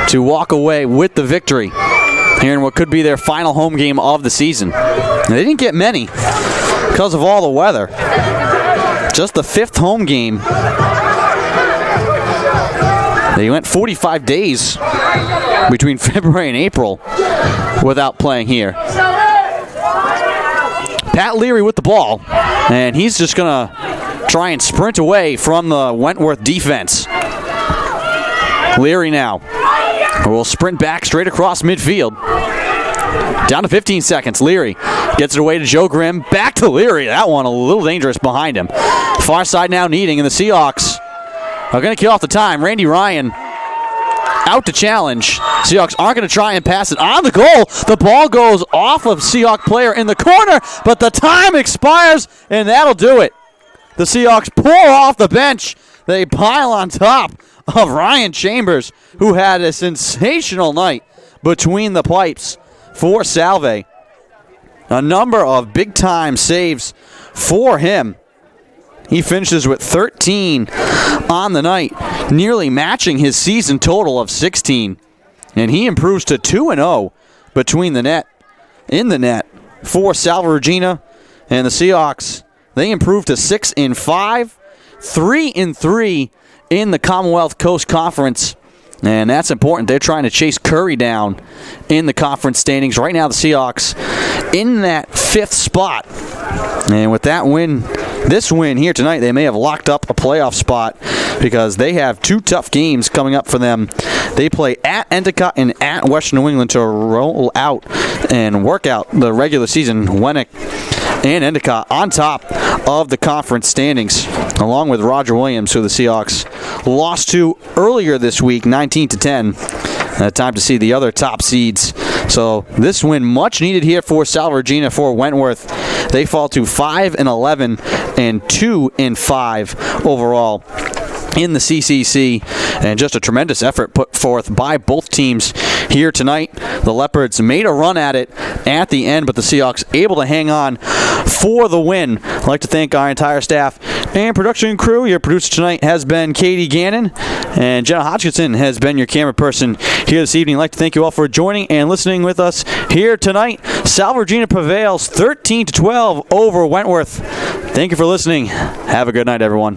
to walk away with the victory here in what could be their final home game of the season. And they didn't get many because of all the weather. Just the 5th home game. They went 45 days between February and April without playing here. Pat Leary with the ball, and he's just going to try and sprint away from the Wentworth defense. Leary now will sprint back straight across midfield. Down to 15 seconds. Leary gets it away to Joe Grimm. Back to Leary. That one a little dangerous behind him. Far side now needing, and the Seahawks are going to kill off the time. Randy Ryan out to challenge. Seahawks aren't going to try and pass it on the goal. The ball goes off of Seahawk player in the corner, but the time expires, and that'll do it. The Seahawks pull off the bench. They pile on top of Ryan Chambers, who had a sensational night between the pipes for Salve. A number of big-time saves for him. He finishes with 13 on the night, nearly matching his season total of 16. And he improves to 2-0 between the net, in the net, for Salve Regina. And the Seahawks, they improve to 6-5, 3-3 in the Commonwealth Coast Conference. And that's important. They're trying to chase Curry down in the conference standings. Right now, the Seahawks in that 5th spot. And with that win, this win here tonight, they may have locked up a playoff spot because they have 2 tough games coming up for them. They play at Endicott and at Western New England to roll out and work out the regular season. Winnick and Endicott on top of the conference standings, along with Roger Williams, who the Seahawks lost to earlier this week, 19-10. Time to see the other top seeds. So this win much needed here for Salve Regina for Wentworth. They fall to 5-11 and 2-5 overall in the CCC, and just a tremendous effort put forth by both teams here tonight. The Leopards made a run at it at the end, but the Seahawks able to hang on for the win. I'd like to thank our entire staff and production crew. Your producer tonight has been Katie Gannon, and Jenna Hodgkinson has been your camera person here this evening. I'd like to thank you all for joining and listening with us here tonight. Salve Regina prevails 13-12 over Wentworth. Thank you for listening. Have a good night, everyone.